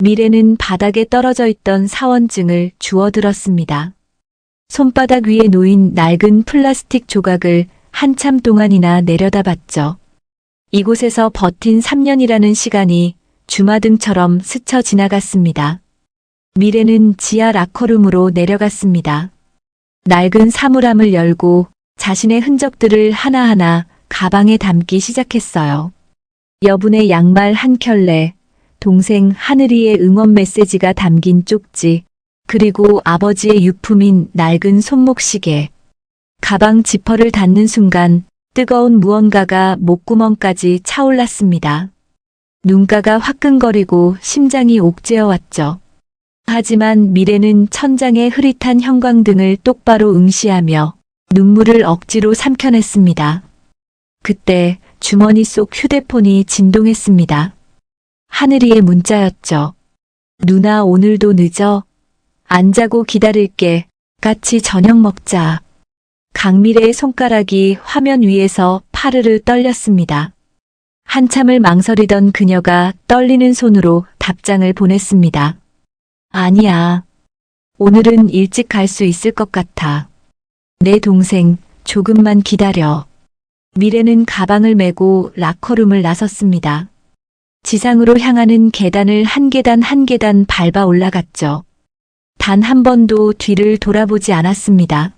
미래는 바닥에 떨어져 있던 사원증을 주워들었습니다. 손바닥 위에 놓인 낡은 플라스틱 조각을 한참 동안이나 내려다봤죠. 이곳에서 버틴 3년이라는 시간이 주마등처럼 스쳐 지나갔습니다. 미래는 지하 라커룸으로 내려갔습니다. 낡은 사물함을 열고 자신의 흔적들을 하나하나 가방에 담기 시작했어요. 여분의 양말 한 켤레, 동생 하늘이의 응원 메시지가 담긴 쪽지, 그리고 아버지의 유품인 낡은 손목시계. 가방 지퍼를 닫는 순간 뜨거운 무언가가 목구멍까지 차올랐습니다. 눈가가 화끈거리고 심장이 옥죄어왔죠. 하지만 미래는 천장의 흐릿한 형광등을 똑바로 응시하며 눈물을 억지로 삼켜냈습니다. 그때 주머니 속 휴대폰이 진동했습니다. 하늘이의 문자였죠. 누나 오늘도 늦어? 안 자고 기다릴게. 같이 저녁 먹자. 강미래의 손가락이 화면 위에서 파르르 떨렸습니다. 한참을 망설이던 그녀가 떨리는 손으로 답장을 보냈습니다. 아니야. 오늘은 일찍 갈 수 있을 것 같아. 내 동생, 조금만 기다려. 미래는 가방을 메고 라커룸을 나섰습니다. 지상으로 향하는 계단을 한 계단 한 계단 밟아 올라갔죠. 단 한 번도 뒤를 돌아보지 않았습니다.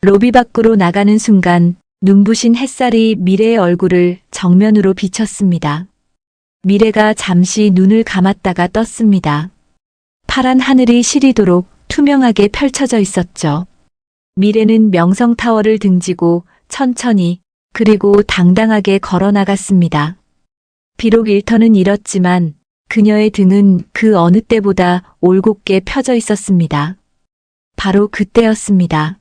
로비 밖으로 나가는 순간 눈부신 햇살이 미래의 얼굴을 정면으로 비쳤습니다. 미래가 잠시 눈을 감았다가 떴습니다. 파란 하늘이 시리도록 투명하게 펼쳐져 있었죠. 미래는 명성타워를 등지고 천천히 그리고 당당하게 걸어 나갔습니다. 비록 일터는 잃었지만 그녀의 등은 그 어느 때보다 올곧게 펴져 있었습니다. 바로 그때였습니다.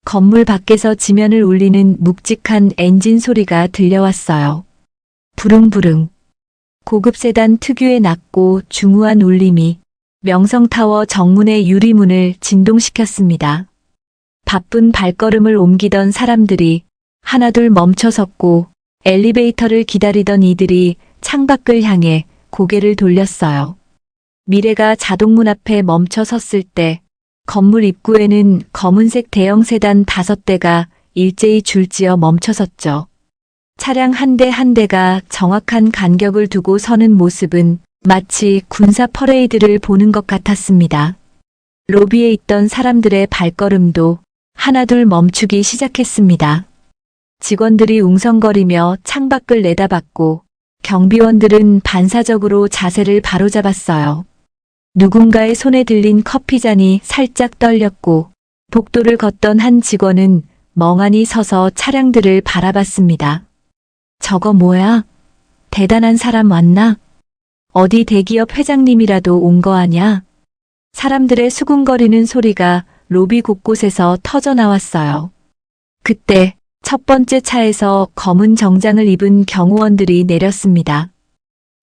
건물 밖에서 지면을 울리는 묵직한 엔진 소리가 들려왔어요. 부릉부릉. 고급 세단 특유의 낮고 중후한 울림이 명성타워 정문의 유리문을 진동시켰습니다. 바쁜 발걸음을 옮기던 사람들이 하나둘 멈춰섰고 엘리베이터를 기다리던 이들이 창밖을 향해 고개를 돌렸어요. 미래가 자동문 앞에 멈춰 섰을 때 건물 입구에는 검은색 대형 세단 5대가 일제히 줄지어 멈춰섰죠. 차량 한 대 한 대가 정확한 간격을 두고 서는 모습은 마치 군사 퍼레이드를 보는 것 같았습니다. 로비에 있던 사람들의 발걸음도 하나둘 멈추기 시작했습니다. 직원들이 웅성거리며 창밖을 내다봤고 경비원들은 반사적으로 자세를 바로잡았어요. 누군가의 손에 들린 커피잔이 살짝 떨렸고 복도를 걷던 한 직원은 멍하니 서서 차량들을 바라봤습니다. 저거 뭐야? 대단한 사람 왔나? 어디 대기업 회장님이라도 온 거 아냐? 사람들의 수군거리는 소리가 로비 곳곳에서 터져 나왔어요. 그때 첫 번째 차에서 검은 정장을 입은 경호원들이 내렸습니다.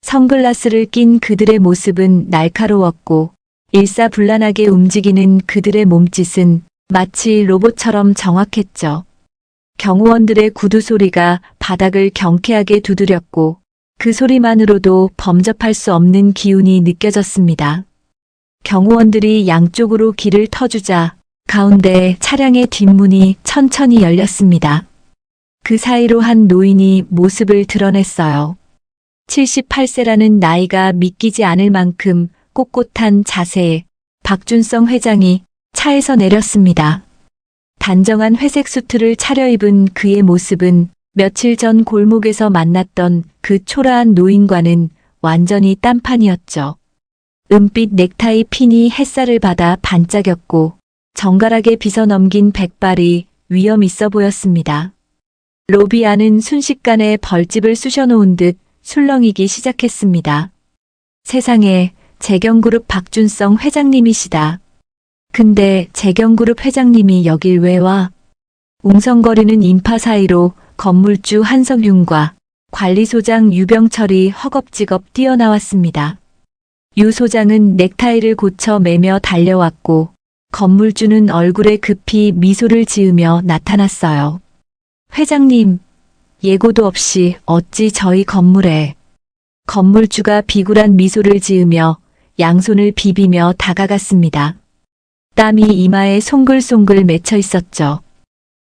선글라스를 낀 그들의 모습은 날카로웠고 일사불란하게 움직이는 그들의 몸짓은 마치 로봇처럼 정확했죠. 경호원들의 구두 소리가 바닥을 경쾌하게 두드렸고 그 소리만으로도 범접할 수 없는 기운이 느껴졌습니다. 경호원들이 양쪽으로 길을 터주자 가운데 차량의 뒷문이 천천히 열렸습니다. 그 사이로 한 노인이 모습을 드러냈어요. 78세라는 나이가 믿기지 않을 만큼 꼿꼿한 자세에 박준성 회장이 차에서 내렸습니다. 단정한 회색 수트를 차려입은 그의 모습은 며칠 전 골목에서 만났던 그 초라한 노인과는 완전히 딴판이었죠. 은빛 넥타이 핀이 햇살을 받아 반짝였고 정갈하게 빗어넘긴 백발이 위험 있어 보였습니다. 로비 안은 순식간에 벌집을 쑤셔놓은 듯 술렁이기 시작했습니다. 세상에, 재경그룹 박준성 회장님이시다. 근데 재경그룹 회장님이 여길 왜 와? 웅성거리는 인파 사이로 건물주 한석윤과 관리소장 유병철이 허겁지겁 뛰어나왔습니다. 유 소장은 넥타이를 고쳐 매며 달려왔고 건물주는 얼굴에 급히 미소를 지으며 나타났어요. 회장님, 예고도 없이 어찌 저희 건물에. 건물주가 비굴한 미소를 지으며 양손을 비비며 다가갔습니다. 땀이 이마에 송글송글 맺혀 있었죠.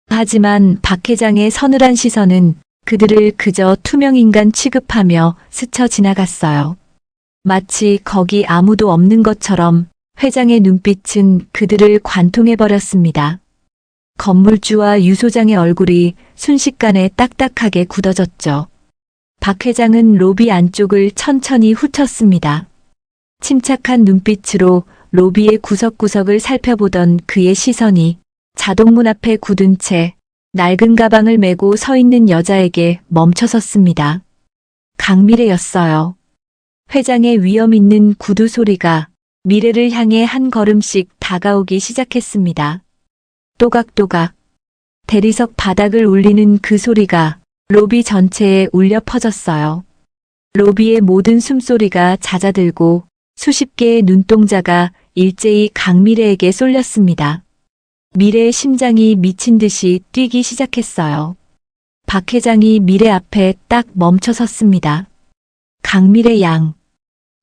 하지만 박 회장의 서늘한 시선은 그들을 그저 투명인간 취급하며 스쳐 지나갔어요. 마치 거기 아무도 없는 것처럼 회장의 눈빛은 그들을 관통해버렸습니다. 건물주와 유 소장의 얼굴이 순식간에 딱딱하게 굳어졌죠. 박 회장은 로비 안쪽을 천천히 훑었습니다. 침착한 눈빛으로 로비의 구석구석을 살펴보던 그의 시선이 자동문 앞에 굳은 채 낡은 가방을 메고 서 있는 여자에게 멈춰섰습니다. 강미래였어요. 회장의 위험 있는 구두 소리가 미래를 향해 한 걸음씩 다가오기 시작했습니다. 또각또각. 대리석 바닥을 울리는 그 소리가 로비 전체에 울려 퍼졌어요. 로비의 모든 숨소리가 잦아들고 수십 개의 눈동자가 일제히 강미래에게 쏠렸습니다. 미래의 심장이 미친 듯이 뛰기 시작했어요. 박 회장이 미래 앞에 딱 멈춰 섰습니다. 강미래 양.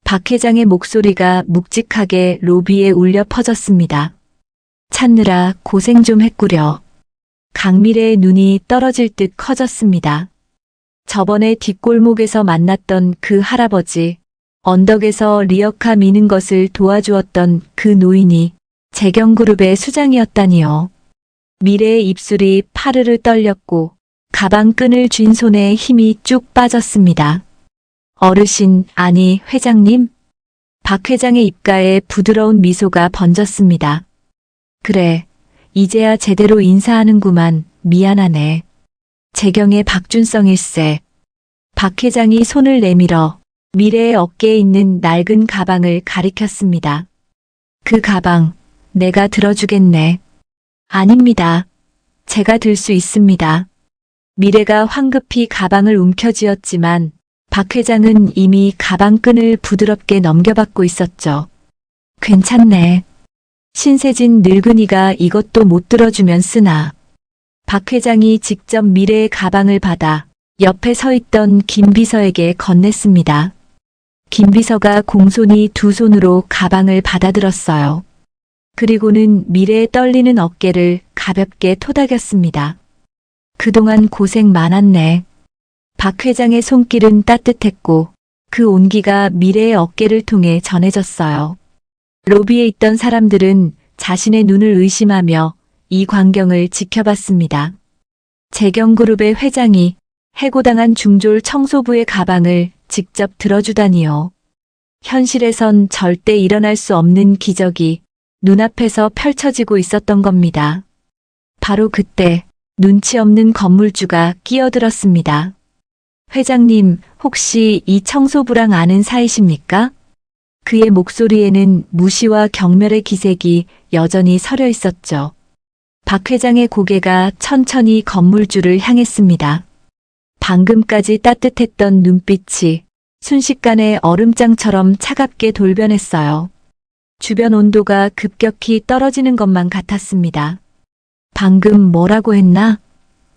박 회장의 목소리가 묵직하게 로비에 울려 퍼졌습니다. 찾느라 고생 좀 했구려. 강미래의 눈이 떨어질 듯 커졌습니다. 저번에 뒷골목에서 만났던 그 할아버지, 언덕에서 리어카 미는 것을 도와주었던 그 노인이 재경그룹의 수장이었다니요. 미래의 입술이 파르르 떨렸고 가방 끈을 쥔 손에 힘이 쭉 빠졌습니다. 어르신, 아니 회장님? 박 회장의 입가에 부드러운 미소가 번졌습니다. 그래, 이제야 제대로 인사하는구만. 미안하네. 재경의 박준성일세. 박 회장이 손을 내밀어 미래의 어깨에 있는 낡은 가방을 가리켰습니다. 그 가방, 내가 들어주겠네. 아닙니다. 제가 들 수 있습니다. 미래가 황급히 가방을 움켜쥐었지만 박 회장은 이미 가방 끈을 부드럽게 넘겨받고 있었죠. 괜찮네. 신세진 늙은이가 이것도 못 들어주면 쓰나. 박 회장이 직접 미래의 가방을 받아 옆에 서 있던 김 비서에게 건넸습니다. 김 비서가 공손히 두 손으로 가방을 받아들었어요. 그리고는 미래의 떨리는 어깨를 가볍게 토닥였습니다. 그동안 고생 많았네. 박 회장의 손길은 따뜻했고 그 온기가 미래의 어깨를 통해 전해졌어요. 로비에 있던 사람들은 자신의 눈을 의심하며 이 광경을 지켜봤습니다. 재경그룹의 회장이 해고당한 중졸 청소부의 가방을 직접 들어주다니요. 현실에선 절대 일어날 수 없는 기적이 눈앞에서 펼쳐지고 있었던 겁니다. 바로 그때 눈치 없는 건물주가 끼어들었습니다. 회장님, 혹시 이 청소부랑 아는 사이십니까? 그의 목소리에는 무시와 경멸의 기색이 여전히 서려 있었죠. 박 회장의 고개가 천천히 건물주를 향했습니다. 방금까지 따뜻했던 눈빛이 순식간에 얼음장처럼 차갑게 돌변했어요. 주변 온도가 급격히 떨어지는 것만 같았습니다. 방금 뭐라고 했나?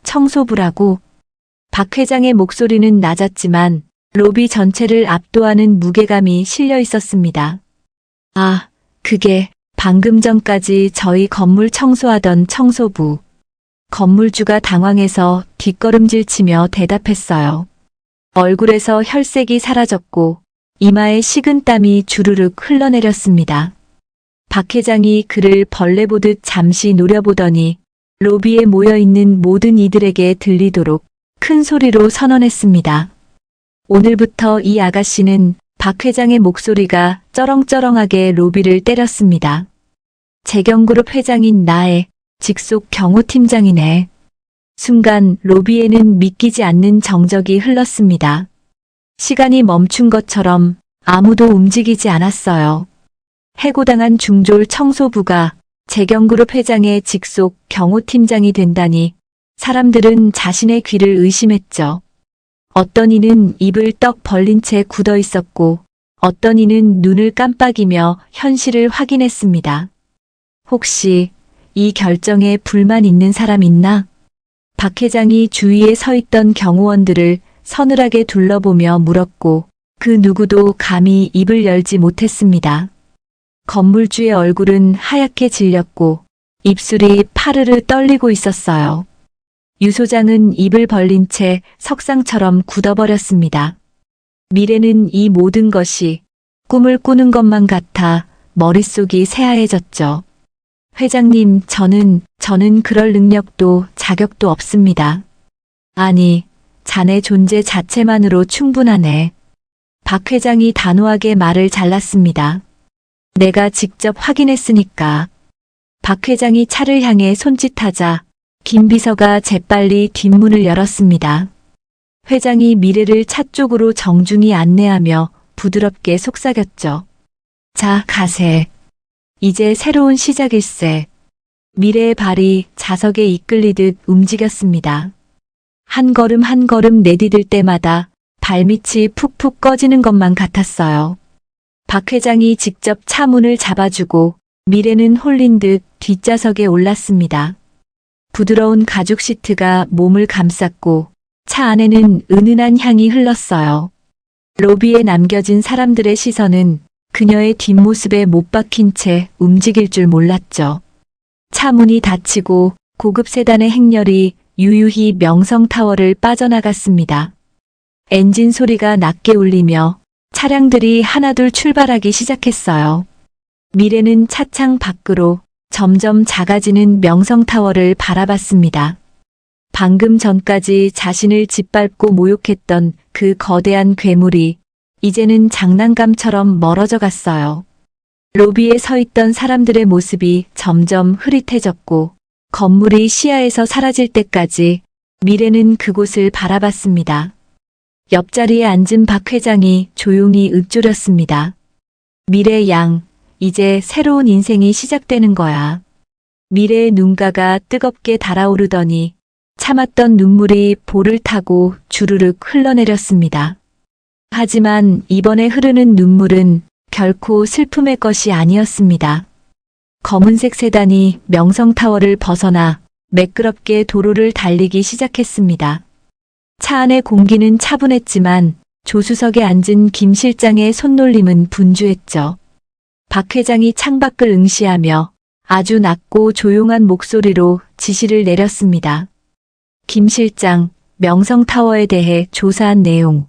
청소부라고. 박 회장의 목소리는 낮았지만 로비 전체를 압도하는 무게감이 실려 있었습니다. 아, 그게 방금 전까지 저희 건물 청소하던 청소부. 건물주가 당황해서 뒷걸음질치며 대답했어요. 얼굴에서 혈색이 사라졌고 이마에 식은땀이 주르륵 흘러내렸습니다. 박 회장이 그를 벌레 보듯 잠시 노려보더니 로비에 모여있는 모든 이들에게 들리도록 큰 소리로 선언했습니다. 오늘부터 이 아가씨는 박 회장의 목소리가 쩌렁쩌렁하게 로비를 때렸습니다. 재경그룹 회장인 나의 직속 경호팀장이네. 순간 로비에는 믿기지 않는 정적이 흘렀습니다. 시간이 멈춘 것처럼 아무도 움직이지 않았어요. 해고당한 중졸 청소부가 재경그룹 회장의 직속 경호팀장이 된다니 사람들은 자신의 귀를 의심했죠. 어떤 이는 입을 떡 벌린 채 굳어 있었고 어떤 이는 눈을 깜빡이며 현실을 확인했습니다. 혹시 이 결정에 불만 있는 사람 있나? 박 회장이 주위에 서 있던 경호원들을 서늘하게 둘러보며 물었고 그 누구도 감히 입을 열지 못했습니다. 건물주의 얼굴은 하얗게 질렸고 입술이 파르르 떨리고 있었어요. 유 소장은 입을 벌린 채 석상처럼 굳어버렸습니다. 미래는 이 모든 것이 꿈을 꾸는 것만 같아 머릿속이 새하얘졌죠. 회장님, 저는 그럴 능력도 자격도 없습니다. 아니, 자네 존재 자체만으로 충분하네. 박 회장이 단호하게 말을 잘랐습니다. 내가 직접 확인했으니까. 박 회장이 차를 향해 손짓하자 김 비서가 재빨리 뒷문을 열었습니다. 회장이 미래를 차 쪽으로 정중히 안내하며 부드럽게 속삭였죠. 자, 가세. 이제 새로운 시작일세. 미래의 발이 자석에 이끌리듯 움직였습니다. 한 걸음 한 걸음 내디딜 때마다 발밑이 푹푹 꺼지는 것만 같았어요. 박 회장이 직접 차 문을 잡아주고 미래는 홀린 듯 뒷좌석에 올랐습니다. 부드러운 가죽 시트가 몸을 감쌌고 차 안에는 은은한 향이 흘렀어요. 로비에 남겨진 사람들의 시선은 그녀의 뒷모습에 못 박힌 채 움직일 줄 몰랐죠. 차 문이 닫히고 고급 세단의 행렬이 유유히 명성타워를 빠져나갔습니다. 엔진 소리가 낮게 울리며 차량들이 하나둘 출발하기 시작했어요. 미래는 차창 밖으로 점점 작아지는 명성타워를 바라봤습니다. 방금 전까지 자신을 짓밟고 모욕했던 그 거대한 괴물이 이제는 장난감처럼 멀어져 갔어요. 로비에 서 있던 사람들의 모습이 점점 흐릿해졌고 건물이 시야에서 사라질 때까지 미래는 그곳을 바라봤습니다. 옆자리에 앉은 박 회장이 조용히 읊조렸습니다. 미래 양, 이제 새로운 인생이 시작되는 거야. 미래의 눈가가 뜨겁게 달아오르더니 참았던 눈물이 볼을 타고 주르륵 흘러내렸습니다. 하지만 이번에 흐르는 눈물은 결코 슬픔의 것이 아니었습니다. 검은색 세단이 명성타워를 벗어나 매끄럽게 도로를 달리기 시작했습니다. 차 안의 공기는 차분했지만 조수석에 앉은 김 실장의 손놀림은 분주했죠. 박 회장이 창밖을 응시하며 아주 낮고 조용한 목소리로 지시를 내렸습니다. 김 실장, 명성타워에 대해 조사한 내용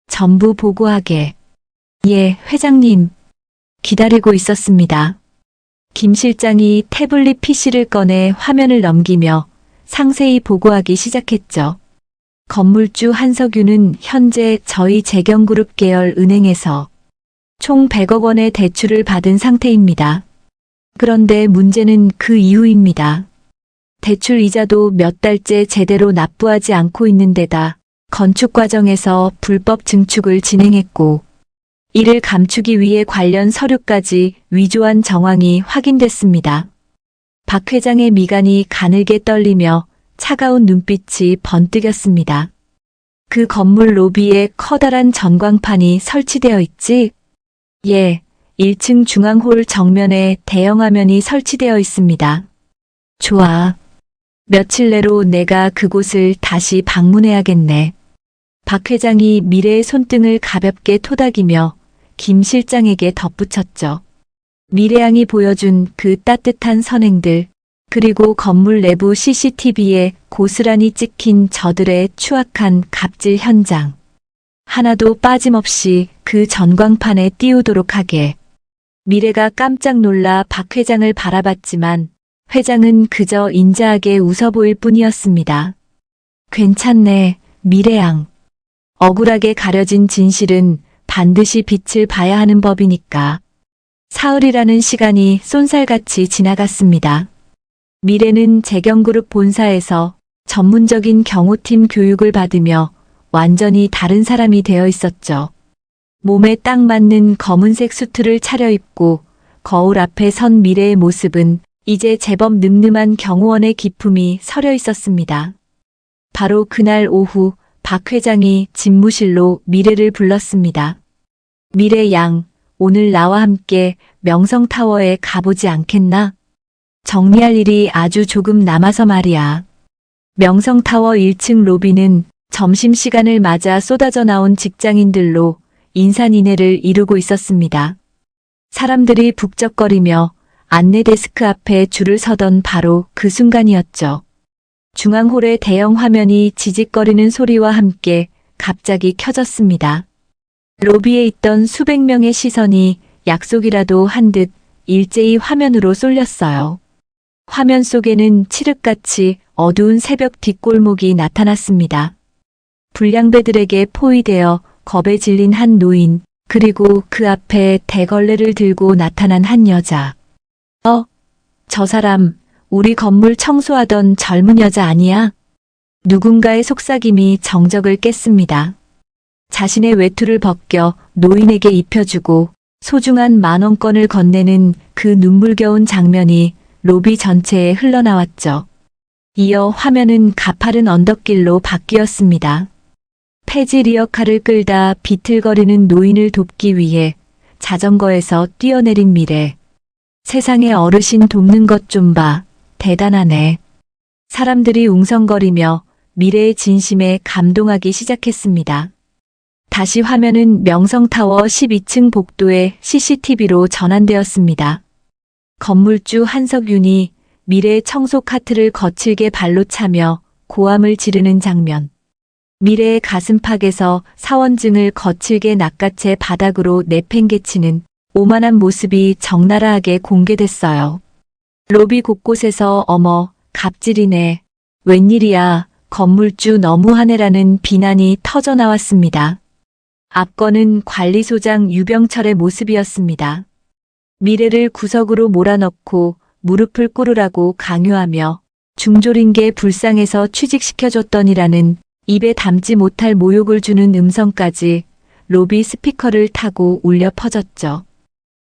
전부 보고하게. 예, 회장님. 기다리고 있었습니다. 김 실장이 태블릿 PC를 꺼내 화면을 넘기며 상세히 보고하기 시작했죠. 건물주 한석규는 현재 저희 재경그룹 계열 은행에서 총 100억 원의 대출을 받은 상태입니다. 그런데 문제는 그 이후입니다. 대출 이자도 몇 달째 제대로 납부하지 않고 있는 데다 건축 과정에서 불법 증축을 진행했고 이를 감추기 위해 관련 서류까지 위조한 정황이 확인됐습니다. 박 회장의 미간이 가늘게 떨리며 차가운 눈빛이 번뜩였습니다. 그 건물 로비에 커다란 전광판이 설치되어 있지? 예, 1층 중앙홀 정면에 대형 화면이 설치되어 있습니다. 좋아. 며칠 내로 내가 그곳을 다시 방문해야겠네. 박 회장이 미래의 손등을 가볍게 토닥이며 김 실장에게 덧붙였죠. 미래양이 보여준 그 따뜻한 선행들, 그리고 건물 내부 CCTV에 고스란히 찍힌 저들의 추악한 갑질 현장. 하나도 빠짐없이 그 전광판에 띄우도록 하게. 미래가 깜짝 놀라 박 회장을 바라봤지만 회장은 그저 인자하게 웃어 보일 뿐이었습니다. 괜찮네, 미래양. 억울하게 가려진 진실은 반드시 빛을 봐야 하는 법이니까. 사흘이라는 시간이 쏜살같이 지나갔습니다. 미래는 재경그룹 본사에서 전문적인 경호팀 교육을 받으며 완전히 다른 사람이 되어 있었죠. 몸에 딱 맞는 검은색 수트를 차려입고 거울 앞에 선 미래의 모습은 이제 제법 늠름한 경호원의 기품이 서려 있었습니다. 바로 그날 오후 박 회장이 집무실로 미래를 불렀습니다. 미래 양, 오늘 나와 함께 명성타워에 가보지 않겠나? 정리할 일이 아주 조금 남아서 말이야. 명성타워 1층 로비는 점심시간을 맞아 쏟아져 나온 직장인들로 인산인해를 이루고 있었습니다. 사람들이 북적거리며 안내 데스크 앞에 줄을 서던 바로 그 순간이었죠. 중앙홀의 대형 화면이 지직거리는 소리와 함께 갑자기 켜졌습니다. 로비에 있던 수백 명의 시선이 약속이라도 한 듯 일제히 화면으로 쏠렸어요. 화면 속에는 칠흑같이 어두운 새벽 뒷골목이 나타났습니다. 불량배들에게 포위되어 겁에 질린 한 노인, 그리고 그 앞에 대걸레를 들고 나타난 한 여자. 저 사람, 우리 건물 청소하던 젊은 여자 아니야? 누군가의 속삭임이 정적을 깼습니다. 자신의 외투를 벗겨 노인에게 입혀주고 소중한 만원권을 건네는 그 눈물겨운 장면이 로비 전체에 흘러나왔죠. 이어 화면은 가파른 언덕길로 바뀌었습니다. 폐지 리어카를 끌다 비틀거리는 노인을 돕기 위해 자전거에서 뛰어내린 미래. 세상에 어르신 돕는 것 좀 봐. 대단하네. 사람들이 웅성거리며 미래의 진심에 감동하기 시작했습니다. 다시 화면은 명성타워 12층 복도의 CCTV로 전환되었습니다. 건물주 한석윤이 미래의 청소 카트를 거칠게 발로 차며 고함을 지르는 장면. 미래의 가슴팍에서 사원증을 거칠게 낚아채 바닥으로 내팽개치는 오만한 모습이 적나라하게 공개됐어요. 로비 곳곳에서 어머, 갑질이네. 웬일이야, 건물주 너무하네라는 비난이 터져나왔습니다. 앞건은 관리소장 유병철의 모습이었습니다. 미래를 구석으로 몰아넣고 무릎을 꿇으라고 강요하며 중졸인계 불쌍해서 취직시켜줬더니라는 입에 담지 못할 모욕을 주는 음성까지 로비 스피커를 타고 울려 퍼졌죠.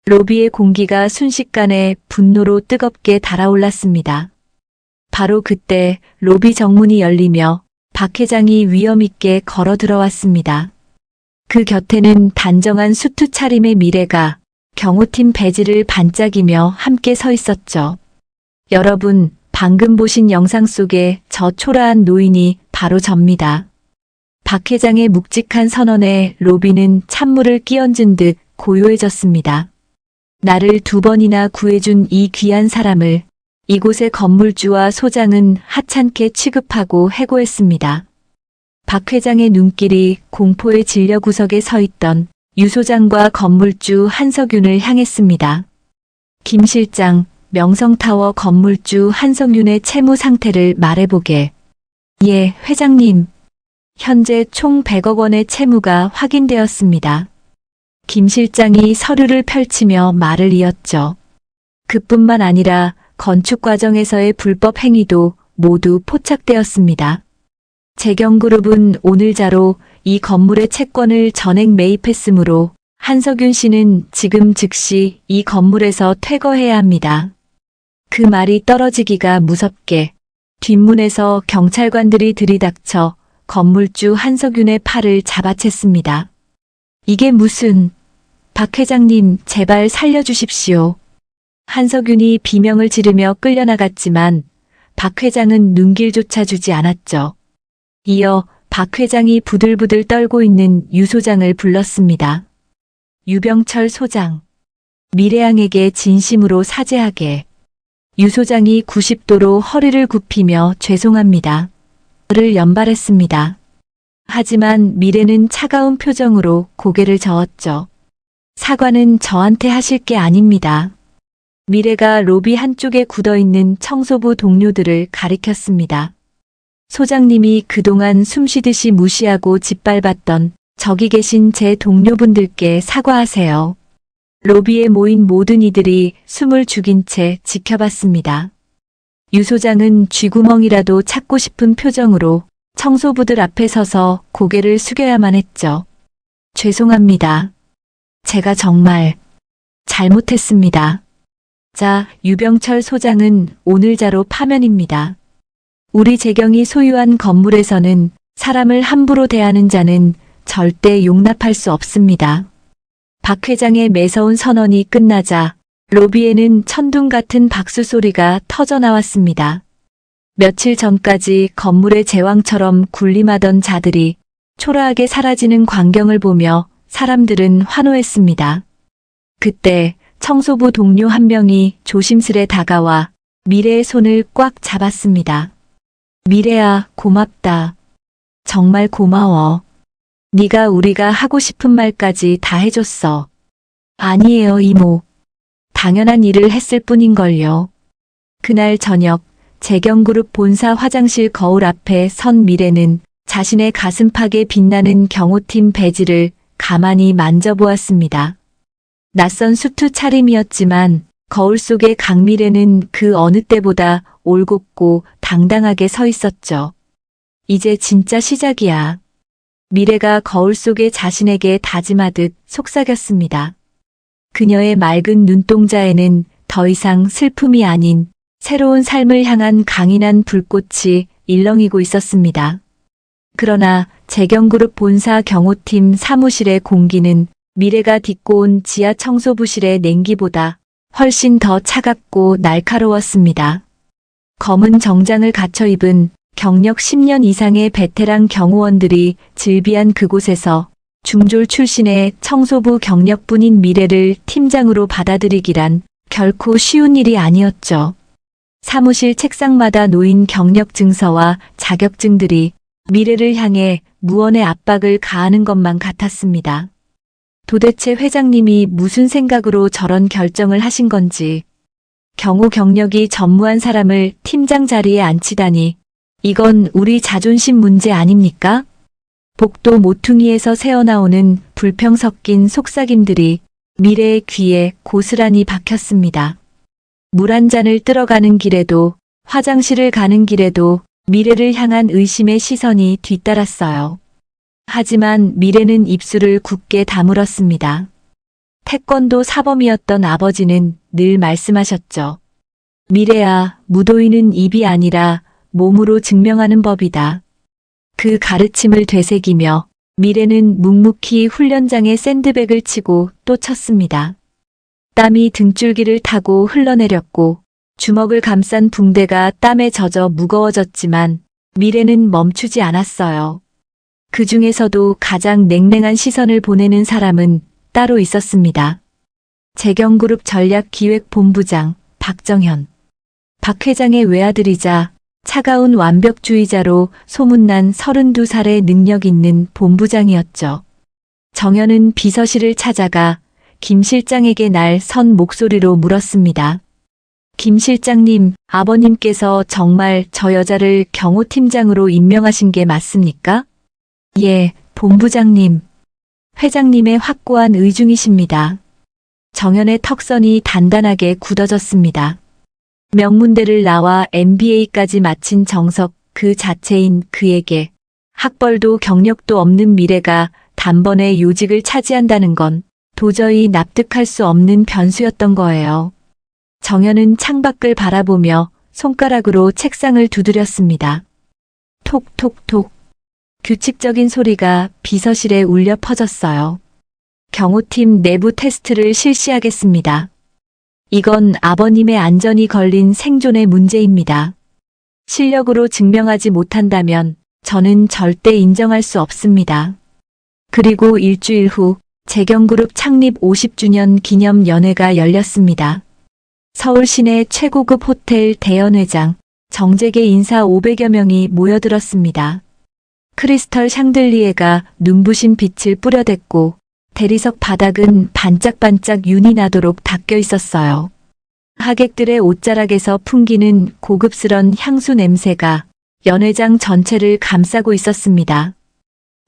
로비의 공기가 순식간에 분노로 뜨겁게 달아올랐습니다. 바로 그때 로비 정문이 열리며 박 회장이 위엄있게 걸어 들어왔습니다. 그 곁에는 단정한 수트 차림의 미래가 경호팀 배지를 반짝이며 함께 서 있었죠. 여러분, 방금 보신 영상 속에 저 초라한 노인이 바로 접니다. 박 회장의 묵직한 선언에 로비는 찬물을 끼얹은 듯 고요해졌습니다. 나를 2번이나 구해준 이 귀한 사람을 이곳의 건물주와 소장은 하찮게 취급하고 해고했습니다. 박 회장의 눈길이 공포의 진려 구석에 서 있던 유 소장과 건물주 한석윤을 향했습니다. 김 실장, 명성타워 건물주 한석윤의 채무 상태를 말해보게. 예, 회장님. 현재 총 100억 원의 채무가 확인되었습니다. 김 실장이 서류를 펼치며 말을 이었죠. 그뿐만 아니라 건축 과정에서의 불법 행위도 모두 포착되었습니다. 재경그룹은 오늘자로 이 건물의 채권을 전액 매입했으므로 한석윤 씨는 지금 즉시 이 건물에서 퇴거해야 합니다. 그 말이 떨어지기가 무섭게 뒷문에서 경찰관들이 들이닥쳐 건물주 한석윤의 팔을 잡아챘습니다. 이게 무슨... 박 회장님, 제발 살려주십시오. 한석윤이 비명을 지르며 끌려나갔지만 박 회장은 눈길조차 주지 않았죠. 이어 박 회장이 부들부들 떨고 있는 유 소장을 불렀습니다. 유병철 소장, 미래양에게 진심으로 사죄하게. 유 소장이 90도로 허리를 굽히며 죄송합니다. 를 연발했습니다. 하지만 미래는 차가운 표정으로 고개를 저었죠. 사과는 저한테 하실 게 아닙니다. 미래가 로비 한쪽에 굳어있는 청소부 동료들을 가리켰습니다. 소장님이 그동안 숨쉬듯이 무시하고 짓밟았던 저기 계신 제 동료분들께 사과하세요. 로비에 모인 모든 이들이 숨을 죽인 채 지켜봤습니다. 유 소장은 쥐구멍이라도 찾고 싶은 표정으로 청소부들 앞에 서서 고개를 숙여야만 했죠. 죄송합니다. 제가 정말 잘못했습니다. 자, 유병철 소장은 오늘자로 파면입니다. 우리 재경이 소유한 건물에서는 사람을 함부로 대하는 자는 절대 용납할 수 없습니다. 박 회장의 매서운 선언이 끝나자 로비에는 천둥 같은 박수 소리가 터져 나왔습니다. 며칠 전까지 건물의 제왕처럼 군림하던 자들이 초라하게 사라지는 광경을 보며 사람들은 환호했습니다. 그때 청소부 동료 한 명이 조심스레 다가와 미래의 손을 꽉 잡았습니다. 미래야, 고맙다. 정말 고마워. 네가 우리가 하고 싶은 말까지 다 해줬어. 아니에요, 이모. 당연한 일을 했을 뿐인걸요. 그날 저녁 재경그룹 본사 화장실 거울 앞에 선 미래는 자신의 가슴팍에 빛나는 경호팀 배지를 가만히 만져보았습니다. 낯선 수트 차림이었지만 거울 속의 강미래는 그 어느 때보다 올곧고 당당하게 서 있었죠. 이제 진짜 시작이야. 미래가 거울 속의 자신에게 다짐하듯 속삭였습니다. 그녀의 맑은 눈동자에는 더 이상 슬픔이 아닌 새로운 삶을 향한 강인한 불꽃이 일렁이고 있었습니다. 그러나 재경그룹 본사 경호팀 사무실의 공기는 미래가 딛고 온 지하 청소부실의 냉기보다 훨씬 더 차갑고 날카로웠습니다. 검은 정장을 갖춰 입은 경력 10년 이상의 베테랑 경호원들이 즐비한 그곳에서 중졸 출신의 청소부 경력분인 미래를 팀장으로 받아들이기란 결코 쉬운 일이 아니었죠. 사무실 책상마다 놓인 경력 증서와 자격증들이 미래를 향해 무언의 압박을 가하는 것만 같았습니다. 도대체 회장님이 무슨 생각으로 저런 결정을 하신 건지, 경호 경력이 전무한 사람을 팀장 자리에 앉히다니, 이건 우리 자존심 문제 아닙니까? 복도 모퉁이에서 새어나오는 불평 섞인 속삭임들이 미래의 귀에 고스란히 박혔습니다. 물 한 잔을 뜨러가는 길에도, 화장실을 가는 길에도 미래를 향한 의심의 시선이 뒤따랐어요. 하지만 미래는 입술을 굳게 다물었습니다. 태권도 사범이었던 아버지는 늘 말씀하셨죠. 미래야, 무도인은 입이 아니라 몸으로 증명하는 법이다. 그 가르침을 되새기며 미래는 묵묵히 훈련장에 샌드백을 치고 또 쳤습니다. 땀이 등줄기를 타고 흘러내렸고 주먹을 감싼 붕대가 땀에 젖어 무거워졌지만 미래는 멈추지 않았어요. 그 중에서도 가장 냉랭한 시선을 보내는 사람은 따로 있었습니다. 재경그룹 전략기획본부장 박정현. 박 회장의 외아들이자 차가운 완벽주의자로 소문난 32살의 능력 있는 본부장이었죠. 정현은 비서실을 찾아가 김 실장에게 날 선 목소리로 물었습니다. 김 실장님, 아버님께서 정말 저 여자를 경호팀장으로 임명하신 게 맞습니까? 예, 본부장님. 회장님의 확고한 의중이십니다. 정현의 턱선이 단단하게 굳어졌습니다. 명문대를 나와 MBA까지 마친 정석 그 자체인 그에게 학벌도 경력도 없는 미래가 단번에 요직을 차지한다는 건 도저히 납득할 수 없는 변수였던 거예요. 정현은 창밖을 바라보며 손가락으로 책상을 두드렸습니다. 톡톡톡. 규칙적인 소리가 비서실에 울려 퍼졌어요. 경호팀 내부 테스트를 실시하겠습니다. 이건 아버님의 안전이 걸린 생존의 문제입니다. 실력으로 증명하지 못한다면 저는 절대 인정할 수 없습니다. 그리고 일주일 후 재경그룹 창립 50주년 기념 연회가 열렸습니다. 서울 시내 최고급 호텔 대연회장, 정재계 인사 500여 명이 모여들었습니다. 크리스털 샹들리에가 눈부신 빛을 뿌려댔고 대리석 바닥은 반짝반짝 윤이 나도록 닦여 있었어요. 하객들의 옷자락에서 풍기는 고급스런 향수 냄새가 연회장 전체를 감싸고 있었습니다.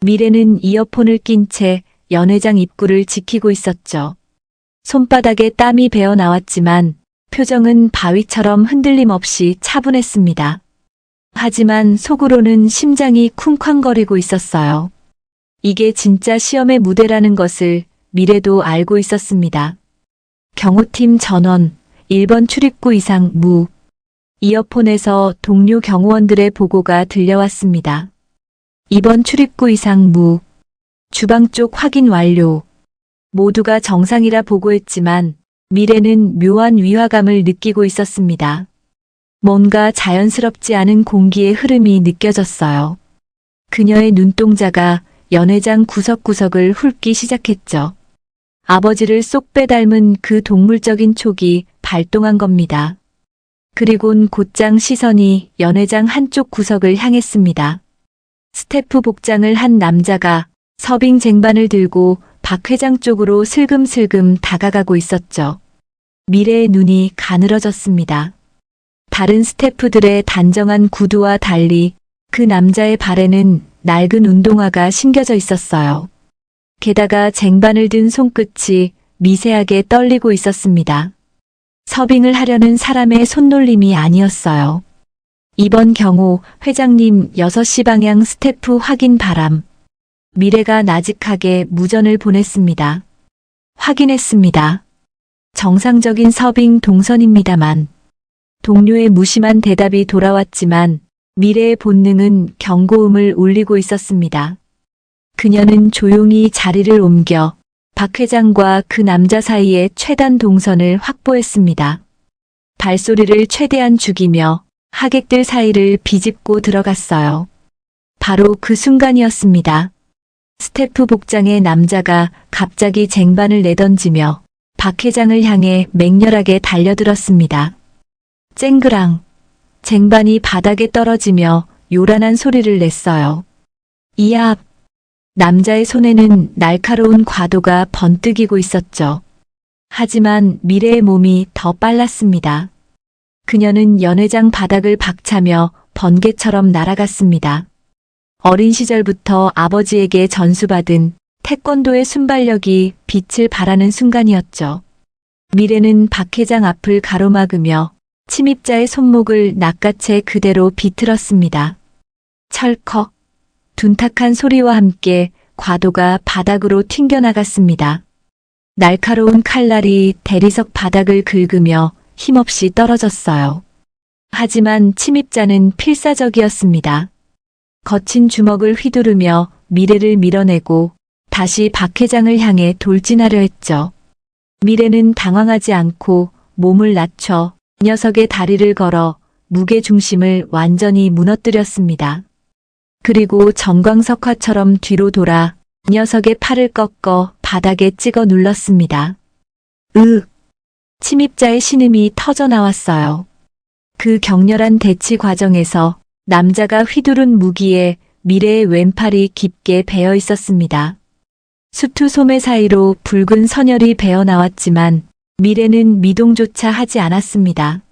미래는 이어폰을 낀 채 연회장 입구를 지키고 있었죠. 손바닥에 땀이 배어 나왔지만 표정은 바위처럼 흔들림 없이 차분했습니다. 하지만 속으로는 심장이 쿵쾅거리고 있었어요. 이게 진짜 시험의 무대라는 것을 미래도 알고 있었습니다. 경호팀 전원, 1번 출입구 이상 무. 이어폰에서 동료 경호원들의 보고가 들려왔습니다. 이번 출입구 이상 무. 주방 쪽 확인 완료. 모두가 정상이라 보고했지만 미래는 묘한 위화감을 느끼고 있었습니다. 뭔가 자연스럽지 않은 공기의 흐름이 느껴졌어요. 그녀의 눈동자가 연회장 구석구석을 훑기 시작했죠. 아버지를 쏙 빼닮은 그 동물적인 촉이 발동한 겁니다. 그리곤 곧장 시선이 연회장 한쪽 구석을 향했습니다. 스태프 복장을 한 남자가 서빙 쟁반을 들고 박 회장 쪽으로 슬금슬금 다가가고 있었죠. 미래의 눈이 가늘어졌습니다. 다른 스태프들의 단정한 구두와 달리 그 남자의 발에는 낡은 운동화가 신겨져 있었어요. 게다가 쟁반을 든 손끝이 미세하게 떨리고 있었습니다. 서빙을 하려는 사람의 손놀림이 아니었어요. 이번 경우 회장님 6시 방향 스태프 확인 바람. 미래가 나직하게 무전을 보냈습니다. 확인했습니다. 정상적인 서빙 동선입니다만. 동료의 무심한 대답이 돌아왔지만 미래의 본능은 경고음을 울리고 있었습니다. 그녀는 조용히 자리를 옮겨 박 회장과 그 남자 사이의 최단 동선을 확보했습니다. 발소리를 최대한 죽이며 하객들 사이를 비집고 들어갔어요. 바로 그 순간이었습니다. 스태프 복장의 남자가 갑자기 쟁반을 내던지며 박 회장을 향해 맹렬하게 달려들었습니다. 쨍그랑 쟁반이 바닥에 떨어지며 요란한 소리를 냈어요. 이야! 남자의 손에는 날카로운 과도가 번뜩이고 있었죠. 하지만 미래의 몸이 더 빨랐습니다. 그녀는 연회장 바닥을 박차며 번개처럼 날아갔습니다. 어린 시절부터 아버지에게 전수받은 태권도의 순발력이 빛을 발하는 순간이었죠. 미래는 박 회장 앞을 가로막으며 침입자의 손목을 낚아채 그대로 비틀었습니다. 철컥, 둔탁한 소리와 함께 과도가 바닥으로 튕겨나갔습니다. 날카로운 칼날이 대리석 바닥을 긁으며 힘없이 떨어졌어요. 하지만 침입자는 필사적이었습니다. 거친 주먹을 휘두르며 미래를 밀어내고 다시 박 회장을 향해 돌진하려 했죠. 미래는 당황하지 않고 몸을 낮춰 녀석의 다리를 걸어 무게 중심을 완전히 무너뜨렸습니다. 그리고 전광석화처럼 뒤로 돌아 녀석의 팔을 꺾어 바닥에 찍어 눌렀습니다. 침입자의 신음이 터져 나왔어요. 그 격렬한 대치 과정에서 남자가 휘두른 무기에 미래의 왼팔이 깊게 베어 있었습니다. 수투 소매 사이로 붉은 선혈이 배어 나왔지만 미래는 미동조차 하지 않았습니다.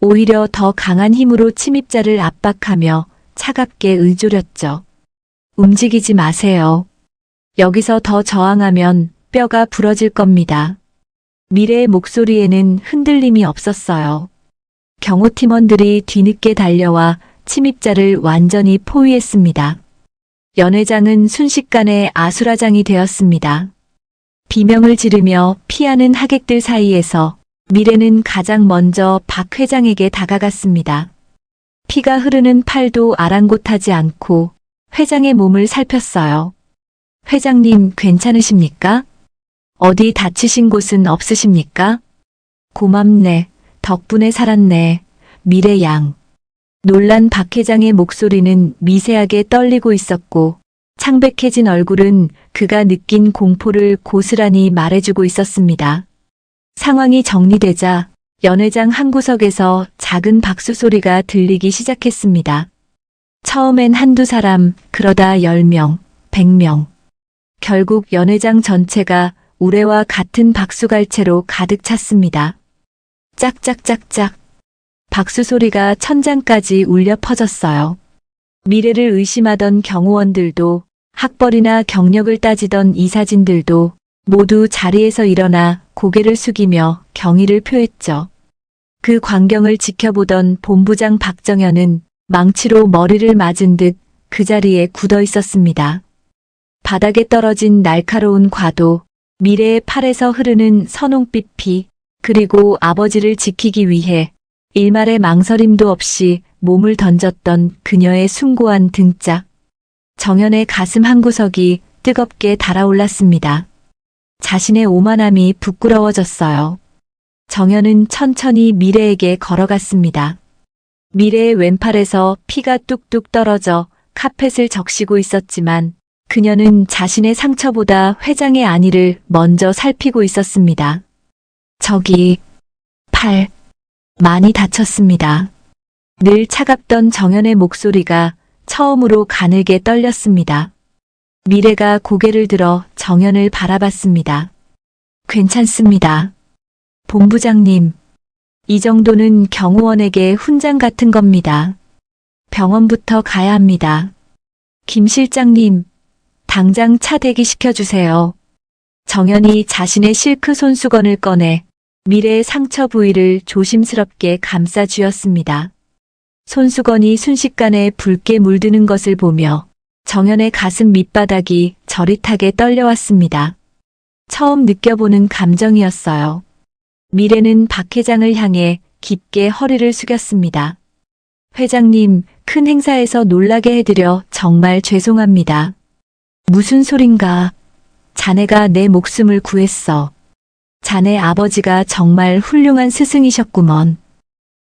오히려 더 강한 힘으로 침입자를 압박하며 차갑게 의조렸죠. 움직이지 마세요. 여기서 더 저항하면 뼈가 부러질 겁니다. 미래의 목소리에는 흔들림이 없었어요. 경호팀원들이 뒤늦게 달려와 침입자를 완전히 포위했습니다. 연회장은 순식간에 아수라장이 되었습니다. 비명을 지르며 피하는 하객들 사이에서 미래는 가장 먼저 박 회장에게 다가갔습니다. 피가 흐르는 팔도 아랑곳하지 않고 회장의 몸을 살폈어요. 회장님 괜찮으십니까? 어디 다치신 곳은 없으십니까? 고맙네. 덕분에 살았네. 미래 양. 놀란 박 회장의 목소리는 미세하게 떨리고 있었고 창백해진 얼굴은 그가 느낀 공포를 고스란히 말해주고 있었습니다. 상황이 정리되자 연회장 한 구석에서 작은 박수 소리가 들리기 시작했습니다. 처음엔 한두 사람, 그러다 10명, 100명. 결국 연회장 전체가 우레와 같은 박수갈채로 가득 찼습니다. 짝짝짝짝. 박수 소리가 천장까지 울려 퍼졌어요. 미래를 의심하던 경호원들도 학벌이나 경력을 따지던 이사진들도 모두 자리에서 일어나 고개를 숙이며 경의를 표했죠. 그 광경을 지켜보던 본부장 박정현은 망치로 머리를 맞은 듯 그 자리에 굳어 있었습니다. 바닥에 떨어진 날카로운 과도, 미래의 팔에서 흐르는 선홍빛 피, 그리고 아버지를 지키기 위해 일말의 망설임도 없이 몸을 던졌던 그녀의 숭고한 등짝. 정연의 가슴 한구석이 뜨겁게 달아올랐습니다. 자신의 오만함이 부끄러워졌어요. 정연은 천천히 미래에게 걸어갔습니다. 미래의 왼팔에서 피가 뚝뚝 떨어져 카펫을 적시고 있었지만 그녀는 자신의 상처보다 회장의 안위를 먼저 살피고 있었습니다. 저기 팔 많이 다쳤습니다. 늘 차갑던 정연의 목소리가 처음으로 가늘게 떨렸습니다. 미래가 고개를 들어 정연을 바라봤습니다. 괜찮습니다. 본부장님, 이 정도는 경호원에게 훈장 같은 겁니다. 병원부터 가야 합니다. 김 실장님, 당장 차 대기시켜주세요. 정연이 자신의 실크 손수건을 꺼내 미래의 상처 부위를 조심스럽게 감싸 쥐었습니다. 손수건이 순식간에 붉게 물드는 것을 보며 정연의 가슴 밑바닥이 저릿하게 떨려왔습니다. 처음 느껴보는 감정이었어요. 미래는 박 회장을 향해 깊게 허리를 숙였습니다. 회장님, 큰 행사에서 놀라게 해드려 정말 죄송합니다. 무슨 소린가? 자네가 내 목숨을 구했어. 자네 아버지가 정말 훌륭한 스승이셨구먼.